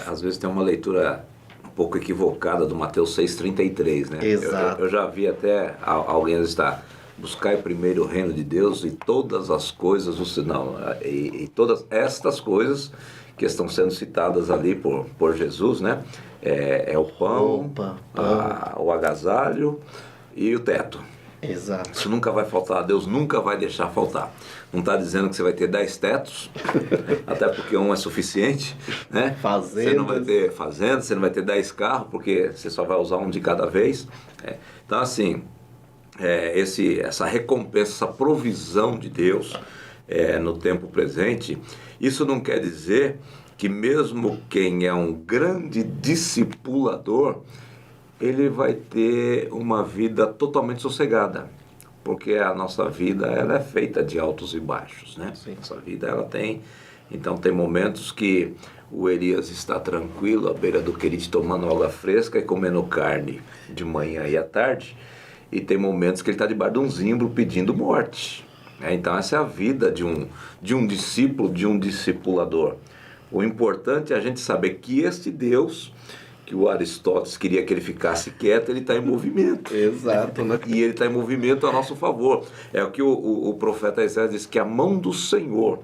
Às vezes tem uma leitura um pouco equivocada do Mateus 6,33, né? Exato. Eu já vi até alguém estar buscai primeiro o reino de Deus e todas as coisas, e todas estas coisas que estão sendo citadas ali por Jesus, né? É o pão, o agasalho e o teto. Exato. Isso nunca vai faltar, Deus nunca vai deixar faltar. Não está dizendo que você vai ter 10 tetos, até porque um é suficiente, né? Você não vai ter fazenda, você não vai ter 10 carros, porque você só vai usar um de cada vez. Então, assim, essa recompensa, essa provisão de Deus no tempo presente, isso não quer dizer que mesmo quem é um grande discipulador, ele vai ter uma vida totalmente sossegada, porque a nossa vida ela é feita de altos e baixos, né? Sim. Nossa vida ela tem, então tem momentos que o Elias está tranquilo à beira do Querite tomando água fresca e comendo carne de manhã e à tarde, e tem momentos que ele está debaixo de um zimbro pedindo morte. Então essa é a vida de um discípulo, de um discipulador. O importante é a gente saber que este Deus, que o Aristóteles queria que ele ficasse quieto, ele está em movimento. Exato, né? E ele está em movimento a nosso favor. É o que o profeta Isaías diz, que a mão do Senhor,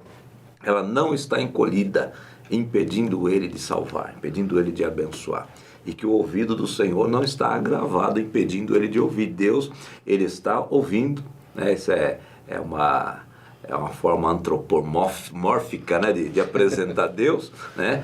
ela não está encolhida, impedindo ele de salvar, impedindo ele de abençoar. E que o ouvido do Senhor não está agravado, impedindo ele de ouvir. Deus, ele está ouvindo, né? Isso é uma forma antropomórfica, né, de apresentar Deus, né?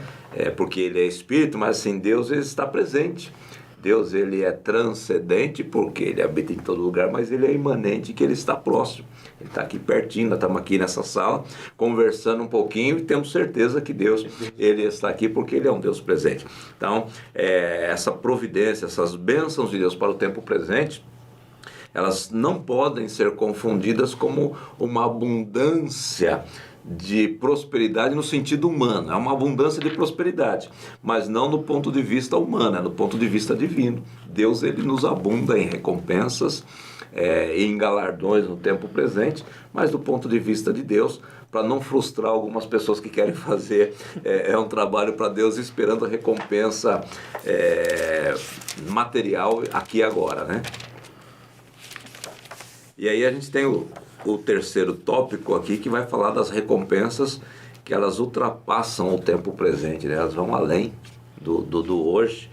Porque ele é espírito, mas assim, Deus ele está presente. Deus ele é transcendente porque ele habita em todo lugar, mas ele é imanente, que ele está próximo. Ele está aqui pertinho, nós estamos aqui nessa sala, conversando um pouquinho e temos certeza que Deus ele está aqui porque ele é um Deus presente. Então, essa providência, essas bênçãos de Deus para o tempo presente, elas não podem ser confundidas como uma abundância de prosperidade no sentido humano. É uma abundância de prosperidade, mas não no ponto de vista humano, é no ponto de vista divino. Deus ele nos abunda em recompensas e em galardões no tempo presente, mas do ponto de vista de Deus, para não frustrar algumas pessoas que querem fazer um trabalho para Deus esperando a recompensa material aqui e agora, né? E aí a gente tem o terceiro tópico aqui, que vai falar das recompensas que elas ultrapassam o tempo presente, né? Elas vão além do hoje,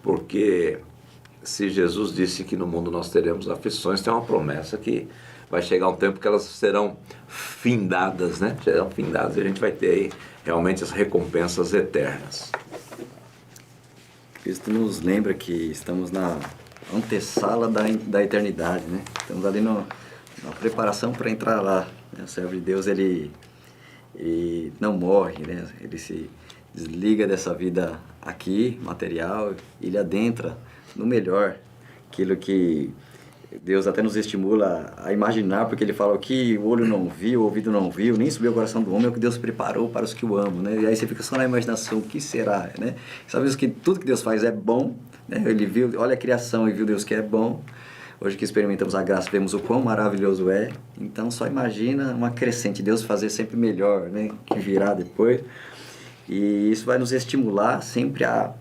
porque se Jesus disse que no mundo nós teremos aflições, tem uma promessa que vai chegar um tempo que elas serão findadas, né? Serão findadas e a gente vai ter aí realmente as recompensas eternas. Cristo nos lembra que estamos na antessala da eternidade, né? Estamos ali na preparação para entrar lá, né? O servo de Deus, ele não morre, né? Ele se desliga dessa vida aqui, material, e ele adentra no melhor, aquilo que Deus até nos estimula a imaginar, porque ele fala o que o olho não viu, o ouvido não viu, nem subiu ao coração do homem, é o que Deus preparou para os que o amam, né? E aí você fica só na imaginação, o que será, né? Sabemos que tudo que Deus faz é bom, né? Ele viu, olha a criação e viu Deus que é bom. Hoje que experimentamos a graça, vemos o quão maravilhoso é. Então só imagina uma crescente, Deus fazer sempre melhor, né? Que virá depois. E isso vai nos estimular sempre a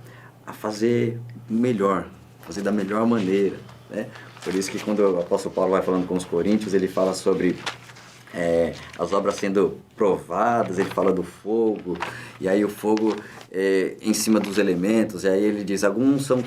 fazer melhor, fazer da melhor maneira, né? Por isso que quando o apóstolo Paulo vai falando com os coríntios, ele fala sobre as obras sendo provadas, ele fala do fogo, e aí o fogo em cima dos elementos, e aí ele diz, alguns são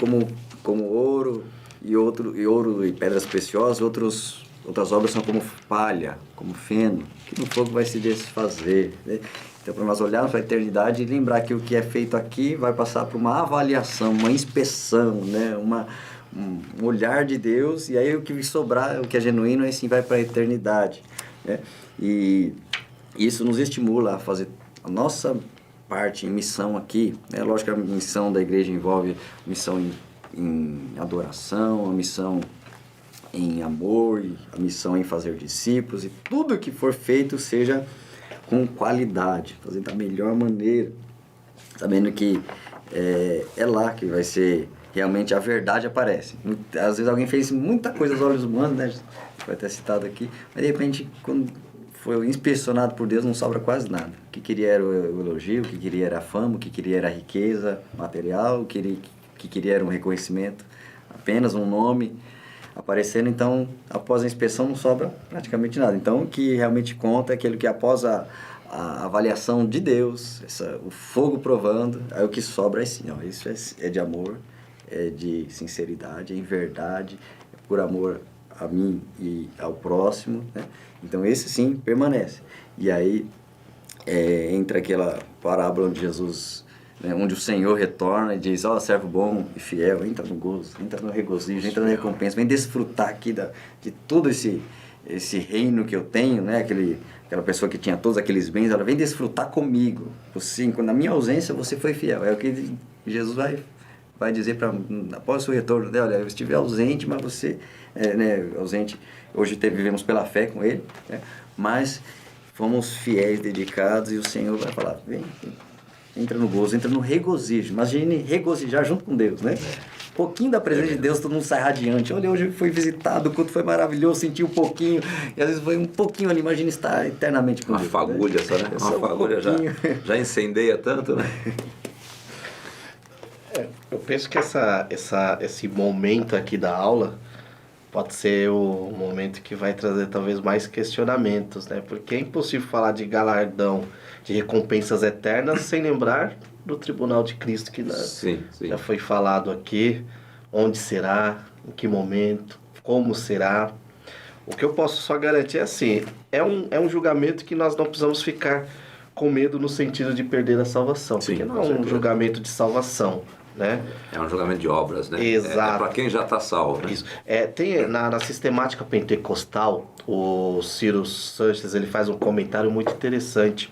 como ouro e pedras preciosas, outras obras são como palha, como feno, que no fogo vai se desfazer, né? Então, para nós olharmos para a eternidade e lembrar que o que é feito aqui vai passar por uma avaliação, uma inspeção, né? Um olhar de Deus, e aí o que sobrar, o que é genuíno, aí sim vai para a eternidade, né? E isso nos estimula a fazer a nossa parte em missão aqui, né? Lógico que a missão da igreja envolve missão em adoração, a missão em amor, a missão em fazer discípulos, e tudo que for feito seja com qualidade, fazer da melhor maneira, sabendo que é lá que vai ser realmente a verdade aparece. Às vezes alguém fez muita coisa aos olhos humanos, né? Vai ter citado aqui, mas de repente quando foi inspecionado por Deus não sobra quase nada. O que queria era o elogio, o que queria era a fama, o que queria era a riqueza material, o que queria era um reconhecimento, apenas um nome. aparecendo. Então, após a inspeção não sobra praticamente nada. Então, o que realmente conta é aquilo que após a avaliação de Deus, o fogo provando, aí o que sobra é sim, ó, isso é de amor, é de sinceridade, é em verdade, é por amor a mim e ao próximo, né? Então esse sim permanece. E aí entra aquela parábola onde Jesus, né, onde o Senhor retorna e diz, ó, servo bom e fiel, entra no gozo, entra no regozijo, entra na recompensa, vem desfrutar aqui de todo esse reino que eu tenho, né? Aquela pessoa que tinha todos aqueles bens, ela vem desfrutar comigo. Você, na minha ausência, você foi fiel. É o que Jesus vai dizer após o seu retorno, né? Olha, eu estive ausente, mas você, né, ausente, hoje vivemos pela fé com Ele, né? Mas fomos fiéis, dedicados, e o Senhor vai falar, vem, entra no gozo, entra no regozijo. Imagine regozijar junto com Deus, né? Um pouquinho da presença de Deus, todo mundo sai radiante. Olha, hoje fui visitado, o culto foi maravilhoso, senti um pouquinho, e às vezes foi um pouquinho ali, imagina estar eternamente com Deus. Uma fagulha, né? Só, né? Uma fagulha já incendeia tanto, né? Eu penso que esse momento aqui da aula pode ser o momento que vai trazer talvez mais questionamentos, né? Porque é impossível falar de galardão, de recompensas eternas, sem lembrar do tribunal de Cristo que já foi falado aqui. Onde será, em que momento, como será. O que eu posso só garantir é assim, é um julgamento que nós não precisamos ficar com medo no sentido de perder a salvação. Sim, porque não é um julgamento de salvação, né? É um julgamento de obras, né? Exato. É para quem já está salvo, né? Isso. Tem na sistemática pentecostal, o Ciro Sanches, ele faz um comentário muito interessante,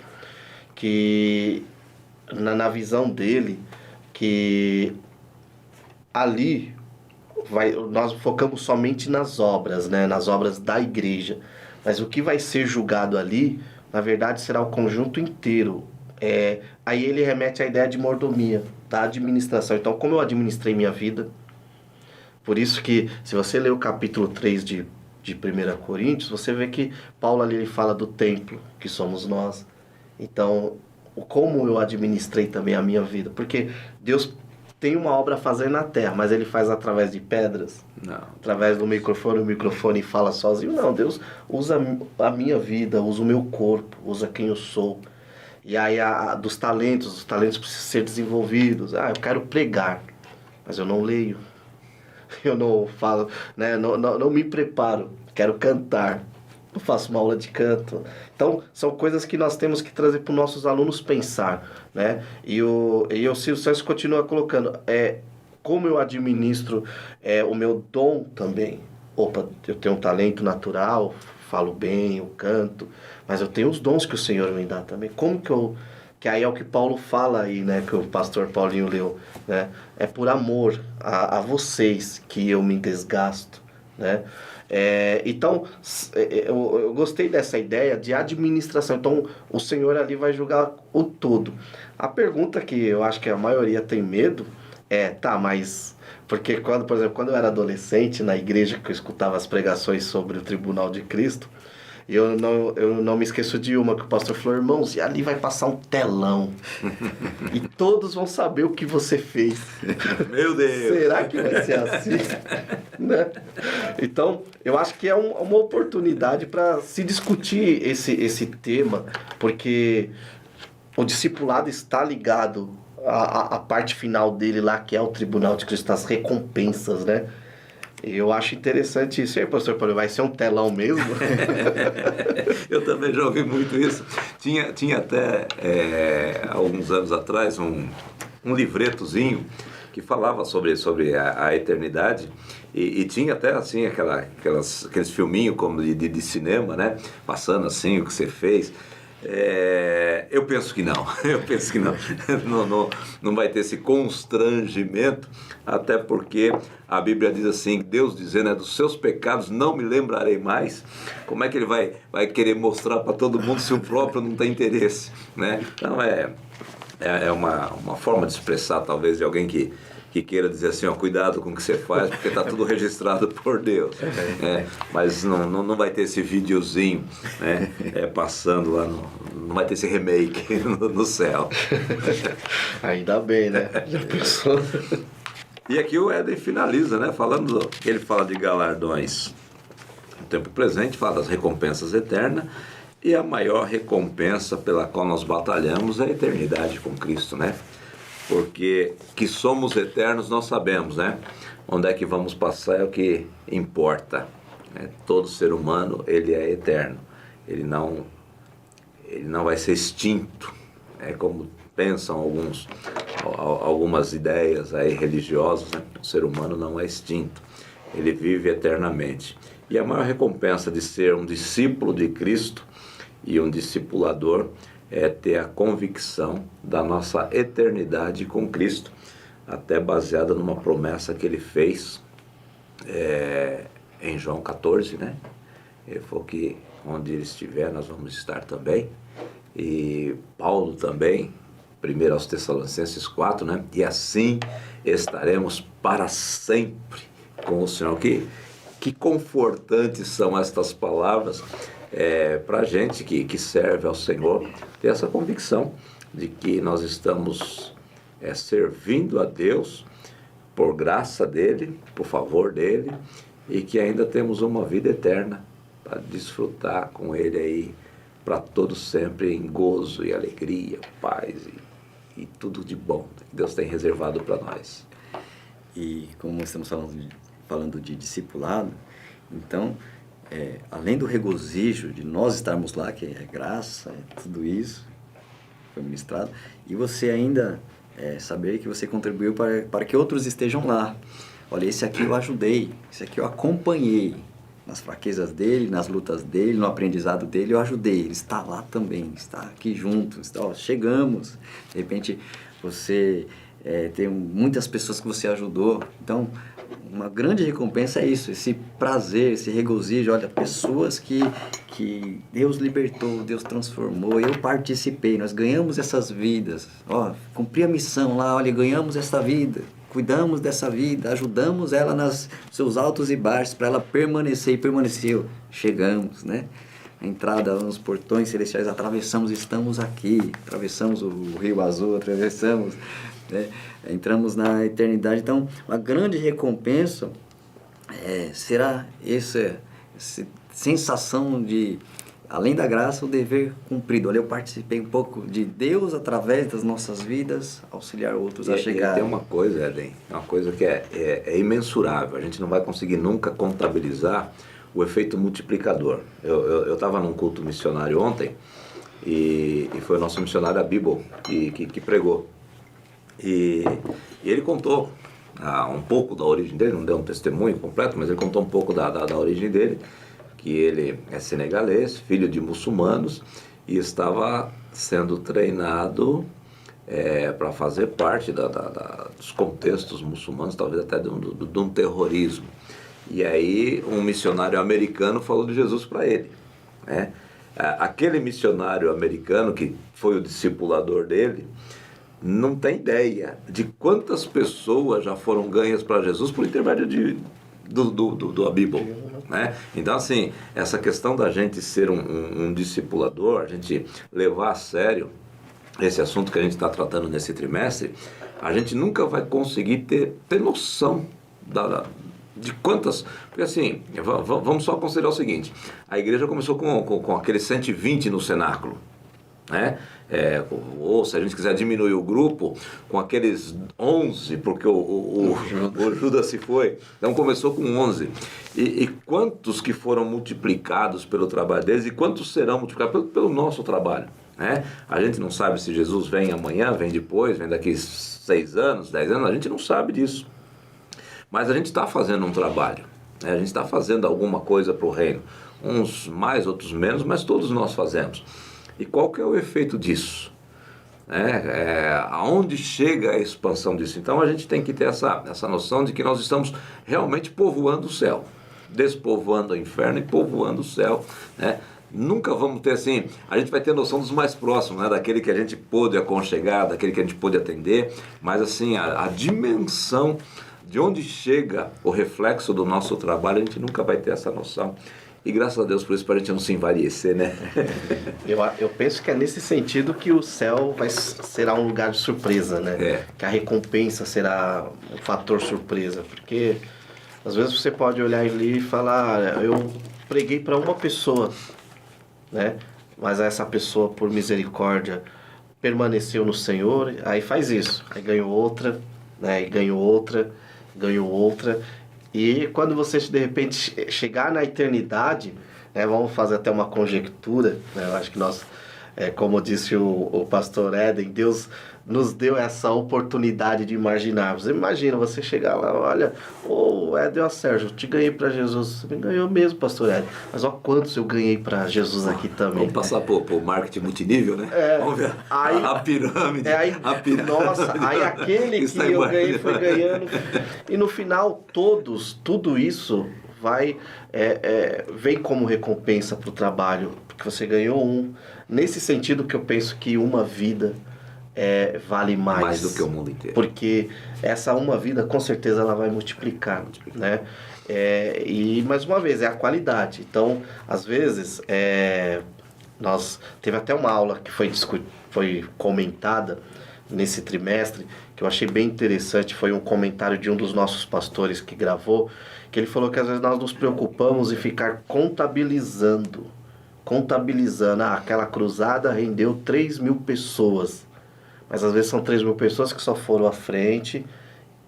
que na visão dele, que ali nós focamos somente nas obras, né? Nas obras da igreja, mas o que vai ser julgado ali, na verdade, será o conjunto inteiro. Aí ele remete à ideia de mordomia, da administração. Então, como eu administrei minha vida, por isso que, se você ler o capítulo 3 de 1 Coríntios, você vê que Paulo ali ele fala do templo, que somos nós. Então, como eu administrei também a minha vida, porque Deus tem uma obra a fazer na terra, mas Ele faz através de pedras? Não. Através do microfone, o microfone fala sozinho? Não, Deus usa a minha vida, usa o meu corpo, usa quem eu sou. E aí, os talentos precisam ser desenvolvidos. Eu quero pregar, mas eu não leio, eu não falo, né? não me preparo, quero cantar, não faço uma aula de canto. Então, são coisas que nós temos que trazer para os nossos alunos pensar, né? E o Ciro Santos continua colocando, como eu administro o meu dom também. Opa, eu tenho um talento natural, falo bem, eu canto, mas eu tenho os dons que o Senhor me dá também. Como que aí é o que Paulo fala aí, né? Que o pastor Paulinho leu, né? É por amor a vocês que eu me desgasto, né? Então, eu gostei dessa ideia de administração. Então, o Senhor ali vai julgar o todo. A pergunta que eu acho que a maioria tem medo mas... Porque, por exemplo, quando eu era adolescente, na igreja que eu escutava as pregações sobre o Tribunal de Cristo, eu não me esqueço de uma que o pastor falou, irmãos, e ali vai passar um telão e todos vão saber o que você fez. Meu Deus! Será que vai ser assim? Né? Então, eu acho que é uma oportunidade para se discutir esse tema, porque o discipulado está ligado à parte final dele lá, que é o Tribunal de Cristo, as recompensas, né? Eu acho interessante isso. E aí, pastor Paulo, vai ser um telão mesmo? Eu também já ouvi muito isso. Tinha até, alguns anos atrás, um livretozinho que falava sobre a eternidade e tinha até assim aqueles filminhos como de cinema, né? Passando assim o que você fez. Eu penso que não. Não vai ter esse constrangimento, até porque a Bíblia diz assim, Deus dizendo, dos seus pecados não me lembrarei mais. Como é que ele vai querer mostrar para todo mundo se o próprio não tem interesse, né? Então é uma forma de expressar talvez de alguém que queira dizer assim, cuidado com o que você faz, porque está tudo registrado por Deus. Mas não vai ter esse videozinho, né, passando lá, não vai ter esse remake no céu. Ainda bem, né? Já pensou? E aqui o Éden finaliza, né? Ele fala de galardões no tempo presente, fala das recompensas eternas, e a maior recompensa pela qual nós batalhamos é a eternidade com Cristo, né? Porque que somos eternos nós sabemos, né? Onde é que vamos passar é o que importa, né? Todo ser humano, ele é eterno, ele não vai ser extinto, é como pensam algumas ideias aí religiosas, né? O ser humano não é extinto, ele vive eternamente. E a maior recompensa de ser um discípulo de Cristo e um discipulador é ter a convicção da nossa eternidade com Cristo, até baseada numa promessa que ele fez em João 14, né? Ele falou que onde ele estiver nós vamos estar também. E Paulo também, 1 aos Tessalonicenses 4, né? E assim estaremos para sempre com o Senhor. Que confortantes são estas palavras para a gente que serve ao Senhor, ter essa convicção de que nós estamos servindo a Deus por graça dEle, por favor dEle, e que ainda temos uma vida eterna para desfrutar com Ele aí para todo sempre em gozo e alegria, paz e tudo de bom que Deus tem reservado para nós. E como estamos falando de discipulado, então, além do regozijo de nós estarmos lá, que é graça, é tudo isso foi ministrado, e você ainda saber que você contribuiu para que outros estejam lá. Olha, esse aqui eu ajudei, esse aqui eu acompanhei nas fraquezas dele, nas lutas dele, no aprendizado dele, eu ajudei. Ele está lá também, está aqui junto, chegamos. De repente, você tem muitas pessoas que você ajudou. Então, uma grande recompensa é isso, esse prazer, esse regozijo. Olha, pessoas que Deus libertou, Deus transformou, eu participei, nós ganhamos essas vidas. Cumpri a missão lá, olha, ganhamos essa vida. Cuidamos dessa vida, ajudamos ela nos seus altos e baixos, para ela permanecer, e permaneceu. Chegamos, né? A entrada nos portões celestiais, atravessamos, estamos aqui, atravessamos o Rio Azul, atravessamos, né? Entramos na eternidade. Então, a grande recompensa será essa sensação de, além da graça, o dever cumprido. Olha, eu participei um pouco de Deus através das nossas vidas, auxiliar outros a chegar. E tem uma coisa, Éden, uma coisa que é imensurável. A gente não vai conseguir nunca contabilizar o efeito multiplicador. Eu estava num culto missionário ontem e foi o nosso missionário Abíbal que pregou. E ele contou um pouco da origem dele, não deu um testemunho completo, mas ele contou um pouco da origem dele, que ele é senegalês, filho de muçulmanos, e estava sendo treinado para fazer parte dos contextos muçulmanos, talvez até de um terrorismo. E aí um missionário americano falou de Jesus para ele, né? Aquele missionário americano que foi o discipulador dele não tem ideia de quantas pessoas já foram ganhas para Jesus por intermédio do Abíbal, né? Então, assim, essa questão da gente ser um discipulador, a gente levar a sério esse assunto que a gente está tratando nesse trimestre, a gente nunca vai conseguir ter noção de quantas... Porque assim, vamos só considerar o seguinte, a igreja começou com aqueles 120 no cenáculo, né? Ou se a gente quiser diminuir o grupo, com aqueles 11, porque o Judas se foi, então começou com 11. E quantos que foram multiplicados pelo trabalho deles e quantos serão multiplicados pelo nosso trabalho, né? A gente não sabe se Jesus vem amanhã, vem depois, vem daqui 6 anos, 10 anos, a gente não sabe disso. Mas a gente está fazendo um trabalho, né? A gente está fazendo alguma coisa para o reino. Uns mais, outros menos, mas todos nós fazemos. E qual que é o efeito disso? Aonde chega a expansão disso? Então a gente tem que ter essa noção de que nós estamos realmente povoando o céu, despovoando o inferno e povoando o céu, né? Nunca vamos ter assim, a gente vai ter noção dos mais próximos, né? Daquele que a gente pôde aconchegar, daquele que a gente pôde atender, mas assim, a dimensão de onde chega o reflexo do nosso trabalho, a gente nunca vai ter essa noção. E graças a Deus por isso, para a gente não se envarecer, né? Eu penso que é nesse sentido que o céu será um lugar de surpresa, né? Que a recompensa será um fator surpresa. Porque às vezes você pode olhar ali e falar, eu preguei para uma pessoa, né? Mas essa pessoa, por misericórdia, permaneceu no Senhor, aí faz isso. Aí ganhou outra, né? E ganhou outra. E quando você, de repente, chegar na eternidade, né, vamos fazer até uma conjectura, né, eu acho que nós, como disse o pastor Éden, Deus nos deu essa oportunidade de imaginarmos. Imagina você chegar lá, olha, Éden, Sérgio, eu te ganhei para Jesus. Você me ganhou mesmo, pastor Éden. Mas olha quantos eu ganhei para Jesus aqui também. Vamos passar por marketing multinível, né? Vamos ver a pirâmide. A pirâmide. Nossa, aí aquele que eu ganhei foi ganhando. E no final, tudo isso vem como recompensa para o trabalho, porque você ganhou um. Nesse sentido que eu penso que uma vida vale mais do que o mundo inteiro. Porque essa uma vida, com certeza, ela vai multiplicar. Né? E, mais uma vez, é a qualidade. Então, às vezes, teve até uma aula que foi comentada nesse trimestre, que eu achei bem interessante. Foi um comentário de um dos nossos pastores que gravou, que ele falou que às vezes nós nos preocupamos em ficar contabilizando. Aquela cruzada rendeu 3.000 pessoas. Mas às vezes são 3.000 pessoas que só foram à frente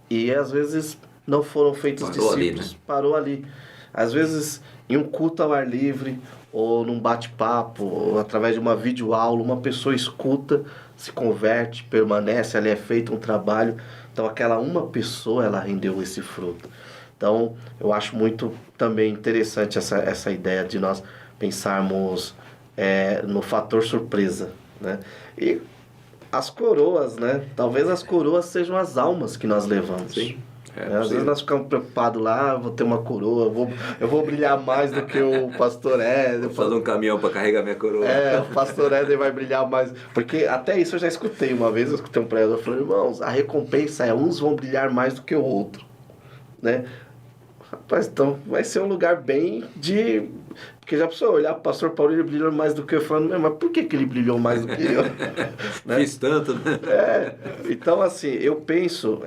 e às vezes não foram feitos discípulos. Né? Parou ali. Às vezes em um culto ao ar livre, ou num bate-papo, ou através de uma videoaula, uma pessoa escuta, se converte, permanece, ali é feito um trabalho. Então aquela uma pessoa, ela rendeu esse fruto. Então eu acho muito também interessante essa ideia de nós pensarmos no fator surpresa, né? E as coroas, né? Talvez as coroas sejam as almas que nós levamos. Sim. Às vezes nós ficamos preocupados lá, vou ter uma coroa, eu vou brilhar mais do que o pastor Éden. Vou fazer um caminhão para carregar minha coroa. O pastor Éden vai brilhar mais. Porque até isso eu já escutei uma vez, eu escutei um pregador falando, irmãos, a recompensa uns vão brilhar mais do que o outro, né? Rapaz, então vai ser um lugar bem de... Porque já precisou olhar para o pastor Paulo, ele brilhou mais do que eu, falando, mas por que ele brilhou mais do que eu? Né? Fiz tanto, né? Então, assim, eu penso,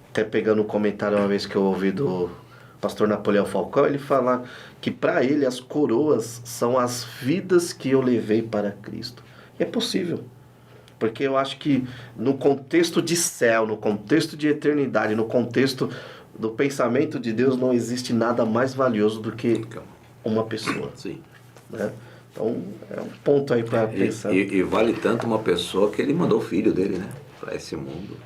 até pegando um comentário uma vez que eu ouvi do pastor Napoleão Falcão, ele fala que para ele as coroas são as vidas que eu levei para Cristo. E é possível. Porque eu acho que no contexto de céu, no contexto de eternidade, no contexto do pensamento de Deus, não existe nada mais valioso do que uma pessoa. Sim. Né? Então, é um ponto aí para pensar. E vale tanto uma pessoa que ele mandou o filho dele, né? Para esse mundo.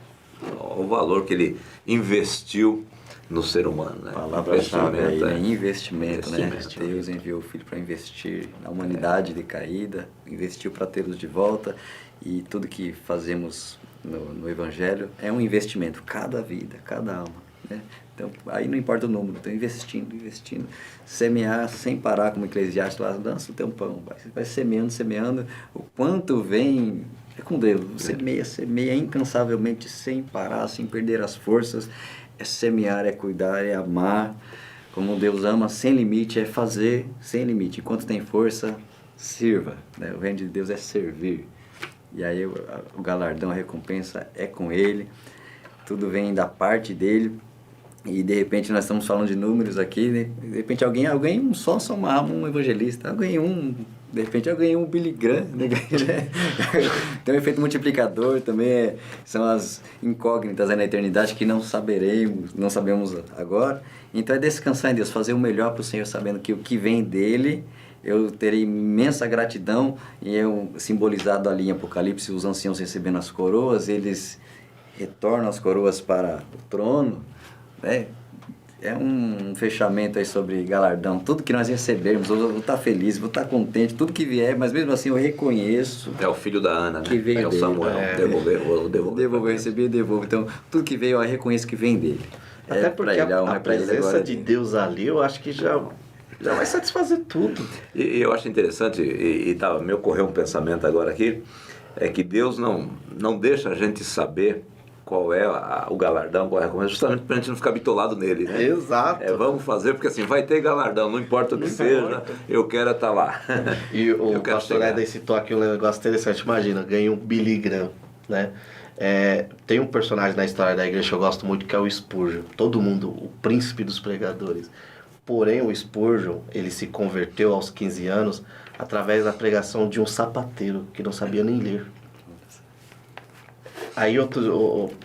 O valor que ele investiu no ser humano, né? Palavra-chave aí, né? Investimento, né? Deus enviou o Filho para investir na humanidade decaída, investiu para tê-los de volta, e tudo que fazemos no Evangelho é um investimento, cada vida, cada alma, né? Então, aí não importa o número, estou investindo, semear sem parar, como Eclesiastes lá, lança o teu pão, vai semeando, o quanto vem, é com Deus, semeia incansavelmente, sem parar, sem perder as forças, é semear, é cuidar, é amar, como Deus ama, sem limite, é fazer sem limite, enquanto tem força, sirva, né? O reino de Deus é servir, e aí o galardão, a recompensa é com Ele, tudo vem da parte dele. E de repente nós estamos falando de números aqui, né? De repente alguém só somar um evangelista, de repente eu ganhei um Billy Graham, né? Tem um efeito multiplicador também, são as incógnitas aí na eternidade que não sabemos agora. Então é descansar em Deus, fazer o melhor para o Senhor, sabendo que o que vem dele, eu terei imensa gratidão. E eu, simbolizado ali em Apocalipse, os anciãos recebendo as coroas, eles retornam as coroas para o trono, né? É um fechamento aí sobre galardão. Tudo que nós recebermos, eu vou estar feliz, vou estar contente, tudo que vier, mas mesmo assim eu reconheço. É o filho da Ana, né? Que veio o dele. Samuel. Devolver, receber e devolver. Então, tudo que veio eu reconheço que vem dele. Até porque a presença de Deus ali, eu acho que já vai satisfazer tudo. E eu acho interessante, me ocorreu um pensamento agora aqui, é que Deus não deixa a gente saber qual é o galardão, qual é a recompensa, justamente para a gente não ficar bitolado nele, né? Exato. Vamos fazer, porque assim, vai ter galardão, não importa o que seja, eu quero estar lá. E o Eu quero pastor chegar. Éder citou aqui um negócio interessante. Imagina, ganha um Billy Graham, né? Tem um personagem na história da igreja que eu gosto muito, que é o Spurgeon. Todo mundo, o príncipe dos pregadores. Porém, o Spurgeon, ele se converteu aos 15 anos através da pregação de um sapateiro que não sabia nem ler. Aí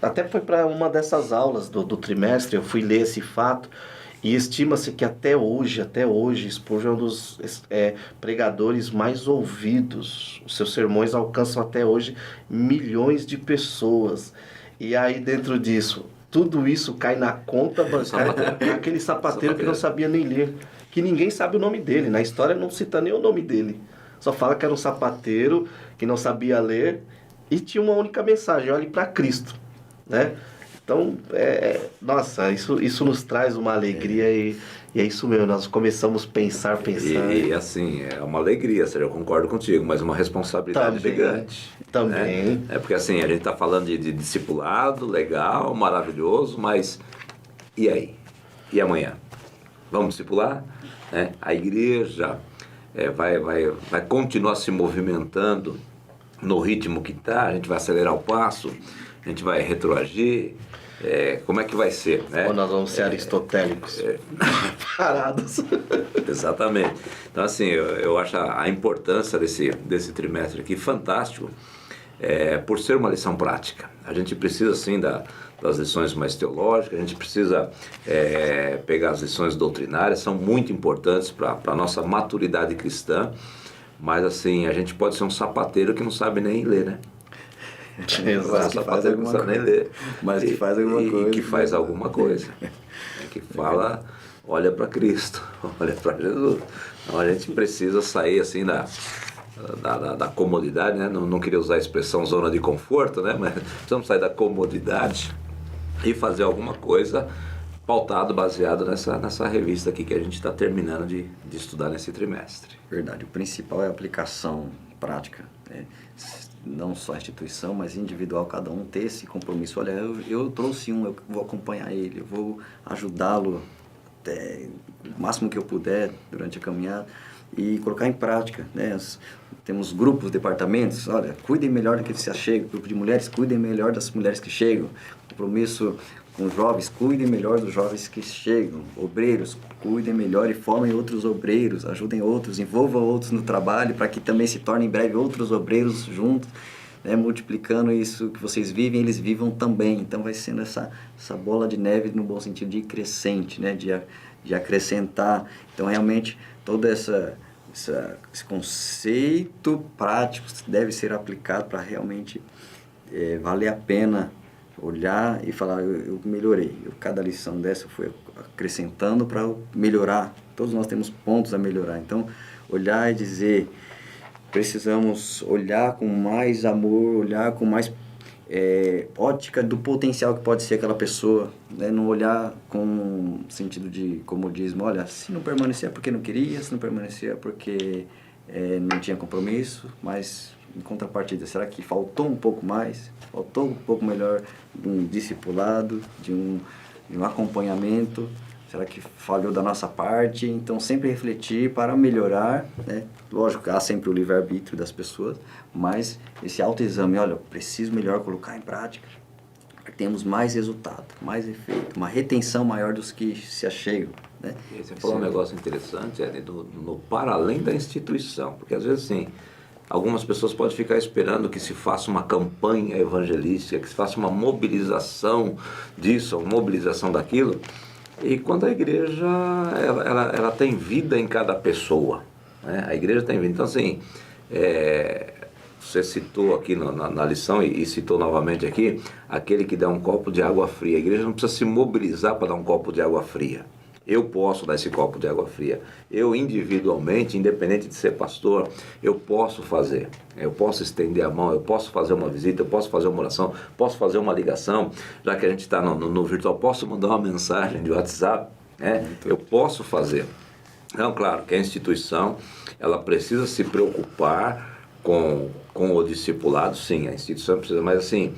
até foi para uma dessas aulas do trimestre, eu fui ler esse fato, e estima-se que até hoje, Spurgeon é um dos pregadores mais ouvidos. Os seus sermões alcançam até hoje milhões de pessoas. E aí dentro disso, tudo isso cai na conta bancária daquele sapateiro que não sabia nem ler. Que ninguém sabe o nome dele, na história não cita nem o nome dele. Só fala que era um sapateiro que não sabia ler e tinha uma única mensagem: olhe para Cristo, né? Então, nossa, isso nos traz uma alegria e é isso mesmo, nós começamos a pensar. E assim, é uma alegria, eu concordo contigo, mas uma responsabilidade gigante. Também. Né? Porque assim, a gente está falando de discipulado, legal, maravilhoso, mas e aí? E amanhã? Vamos discipular? Né? A igreja vai continuar se movimentando no ritmo que está, a gente vai acelerar o passo, a gente vai retroagir, como é que vai ser, né? Ou nós vamos ser aristotélicos, parados. Exatamente. Então, assim, eu acho a importância desse trimestre aqui fantástico, por ser uma lição prática. A gente precisa, sim, das lições mais teológicas, a gente precisa pegar as lições doutrinárias, são muito importantes para a nossa maturidade cristã, mas, assim, a gente pode ser um sapateiro que não sabe nem ler, né? Exato. Que faz alguma coisa, nem ler. Mas que faz alguma coisa. Que faz alguma coisa. Que fala, olha para Cristo, olha para Jesus. Então a gente precisa sair assim da comodidade, né? Não queria usar a expressão zona de conforto, né? Mas precisamos sair da comodidade e fazer alguma coisa pautado, baseado nessa revista aqui que a gente está terminando de estudar nesse trimestre. Verdade, o principal é a aplicação prática, né? Não só a instituição, mas individual, cada um ter esse compromisso. Olha, eu trouxe eu vou acompanhar ele, eu vou ajudá-lo até o máximo que eu puder durante a caminhada e colocar em prática, né? Temos grupos, departamentos, olha, cuidem melhor daqueles que se achegam, grupo de mulheres, cuidem melhor das mulheres que chegam, compromisso com os jovens, cuidem melhor dos jovens que chegam, obreiros, cuidem melhor e formem outros obreiros, ajudem outros, envolvam outros no trabalho para que também se tornem em breve outros obreiros juntos, né, multiplicando isso que vocês vivem, eles vivam também. Então vai sendo essa bola de neve no bom sentido de crescente, né, de acrescentar. Então realmente todo esse conceito prático deve ser aplicado para realmente valer a pena olhar e falar, eu melhorei. Cada lição dessa eu fui acrescentando para melhorar. Todos nós temos pontos a melhorar. Então, olhar e dizer, precisamos olhar com mais amor, olhar com mais ótica do potencial que pode ser aquela pessoa, né? Não olhar com sentido de comodismo. Olha, se não permanecer é porque não queria, se não permanecer é porque não tinha compromisso, mas em contrapartida, será que faltou um pouco mais? Faltou um pouco melhor de um discipulado, de um acompanhamento? Será que falhou da nossa parte? Então, sempre refletir para melhorar, né? Lógico, há sempre o livre-arbítrio das pessoas, mas esse autoexame, olha, eu preciso melhor colocar em prática, para que tenhamos mais resultado, mais efeito, uma retenção maior dos que se achegam, né? Você falou um negócio interessante, no para além da instituição, porque às vezes, assim, algumas pessoas podem ficar esperando que se faça uma campanha evangelística, que se faça uma mobilização disso, uma mobilização daquilo. E quando a igreja ela tem vida em cada pessoa, né? A igreja tem vida. Então, assim, você citou aqui na lição e citou novamente aqui, aquele que dá um copo de água fria. A igreja não precisa se mobilizar para dar um copo de água fria. Eu posso dar esse copo de água fria. Eu individualmente, independente de ser pastor, eu posso fazer. Eu posso estender a mão, eu posso fazer uma visita, eu posso fazer uma oração, posso fazer uma ligação, já que a gente está no virtual, posso mandar uma mensagem de WhatsApp, né? Eu posso fazer. Então, claro que a instituição, ela precisa se preocupar com o discipulado, sim, a instituição precisa, mas assim,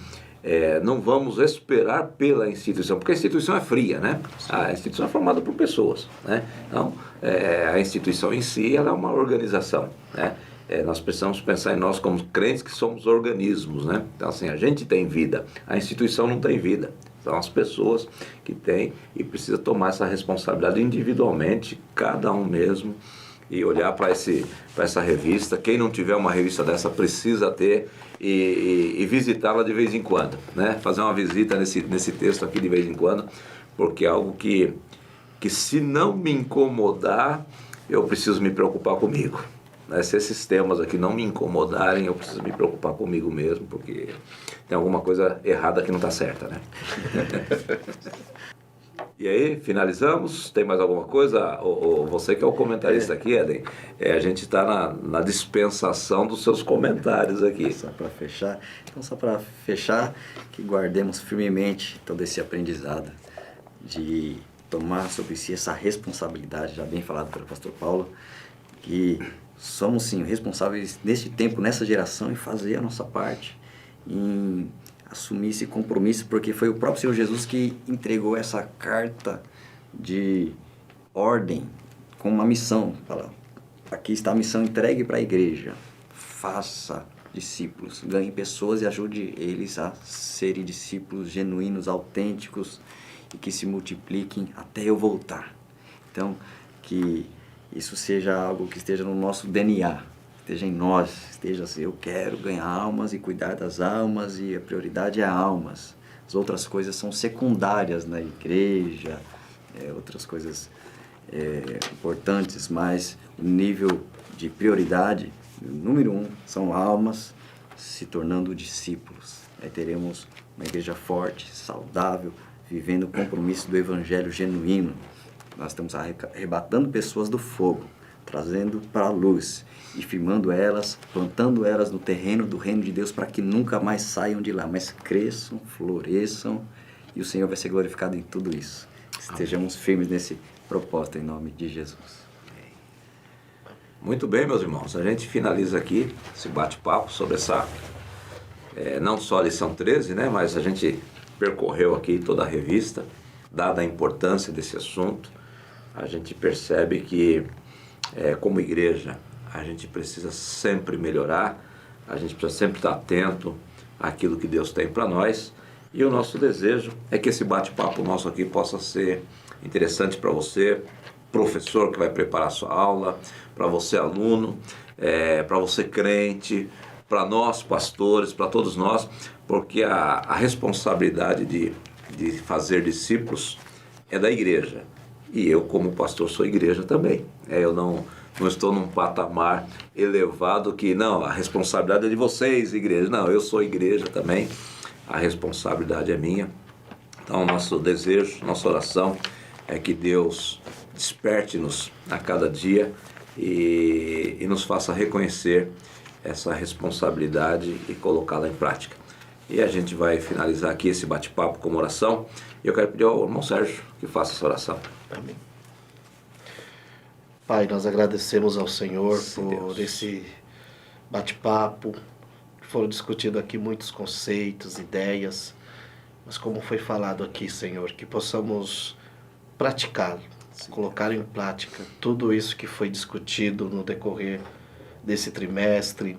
não vamos esperar pela instituição, porque a instituição é fria, né? A instituição é formada por pessoas, né? Então, a instituição em si, ela é uma organização, né? Nós precisamos pensar em nós como crentes que somos organismos, né? Então, assim, a gente tem vida, a instituição não tem vida. São as pessoas que têm e precisa tomar essa responsabilidade individualmente, cada um mesmo, e olhar para essa revista. Quem não tiver uma revista dessa precisa ter e visitá-la de vez em quando, né? Fazer uma visita nesse texto aqui de vez em quando, porque é algo que se não me incomodar, eu preciso me preocupar comigo. Né? Se esses temas aqui não me incomodarem, eu preciso me preocupar comigo mesmo, porque tem alguma coisa errada que não está certa, né? E aí, finalizamos? Tem mais alguma coisa? Você que é o comentarista aqui, Eden, a gente está na dispensação dos seus comentários aqui. Só para fechar, que guardemos firmemente todo esse aprendizado de tomar sobre si essa responsabilidade, já bem falado pelo pastor Paulo, que somos sim responsáveis neste tempo, nessa geração, em fazer a nossa parte, em assumir esse compromisso, porque foi o próprio Senhor Jesus que entregou essa carta de ordem com uma missão. Fala, aqui está a missão entregue para a igreja, faça discípulos, ganhe pessoas e ajude eles a serem discípulos genuínos, autênticos e que se multipliquem até eu voltar. Então, que isso seja algo que esteja no nosso DNA, esteja em nós, esteja assim, eu quero ganhar almas e cuidar das almas, e a prioridade é almas. As outras coisas são secundárias na igreja, outras coisas importantes, mas o nível de prioridade, número 1, são almas se tornando discípulos. Aí teremos uma igreja forte, saudável, vivendo o compromisso do evangelho genuíno. Nós estamos arrebatando pessoas do fogo, trazendo para a luz e firmando elas, plantando elas no terreno do reino de Deus para que nunca mais saiam de lá, mas cresçam, floresçam e o Senhor vai ser glorificado em tudo isso. Estejamos firmes nesse propósito em nome de Jesus. Muito bem, meus irmãos, a gente finaliza aqui esse bate-papo sobre essa, não só a lição 13, né, mas a gente percorreu aqui toda a revista, dada a importância desse assunto. A gente percebe que, como igreja, a gente precisa sempre melhorar, a gente precisa sempre estar atento àquilo que Deus tem para nós, e o nosso desejo é que esse bate-papo nosso aqui possa ser interessante para você, professor que vai preparar sua aula, para você aluno, para você crente, para nós pastores, para todos nós, porque a responsabilidade de fazer discípulos é da igreja. E eu, como pastor, sou igreja também. Eu não estou num patamar elevado que, não, a responsabilidade é de vocês, igreja. Não, eu sou igreja também, a responsabilidade é minha. Então, nosso desejo, nossa oração é que Deus desperte-nos a cada dia e nos faça reconhecer essa responsabilidade e colocá-la em prática. E a gente vai finalizar aqui esse bate-papo com uma oração. E eu quero pedir ao irmão Sérgio que faça essa oração. Amém. Pai, nós agradecemos ao Senhor por Deus. esse bate-papo. Foram discutidos aqui muitos conceitos, ideias, mas como foi falado aqui, Senhor, que possamos praticar, colocar em prática tudo isso que foi discutido no decorrer desse trimestre,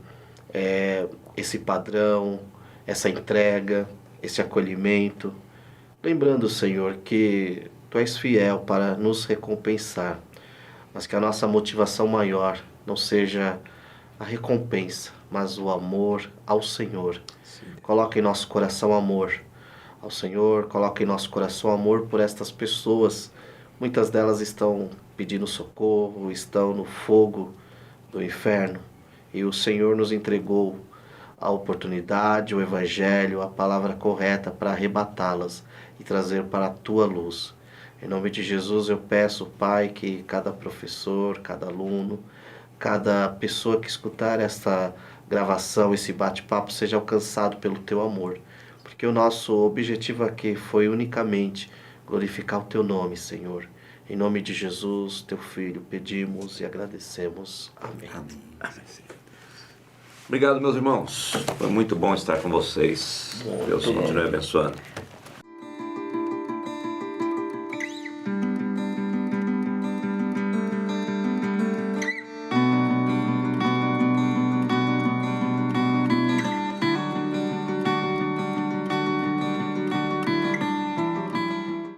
esse padrão, essa entrega, esse acolhimento. Lembrando, Senhor, que Tu és fiel para nos recompensar, mas que a nossa motivação maior não seja a recompensa, mas o amor ao Senhor. Sim. Coloca em nosso coração amor ao Senhor, coloca em nosso coração amor por estas pessoas. Muitas delas estão pedindo socorro, estão no fogo do inferno, e o Senhor nos entregou a oportunidade, o Evangelho, a palavra correta para arrebatá-las e trazer para a Tua luz. Em nome de Jesus eu peço, Pai, que cada professor, cada aluno, cada pessoa que escutar esta gravação, esse bate-papo, seja alcançado pelo Teu amor. Porque o nosso objetivo aqui foi unicamente glorificar o Teu nome, Senhor. Em nome de Jesus, Teu Filho, pedimos e agradecemos. Amém. Amém. Amém. Obrigado, meus irmãos. Foi muito bom estar com vocês. Deus continue abençoando.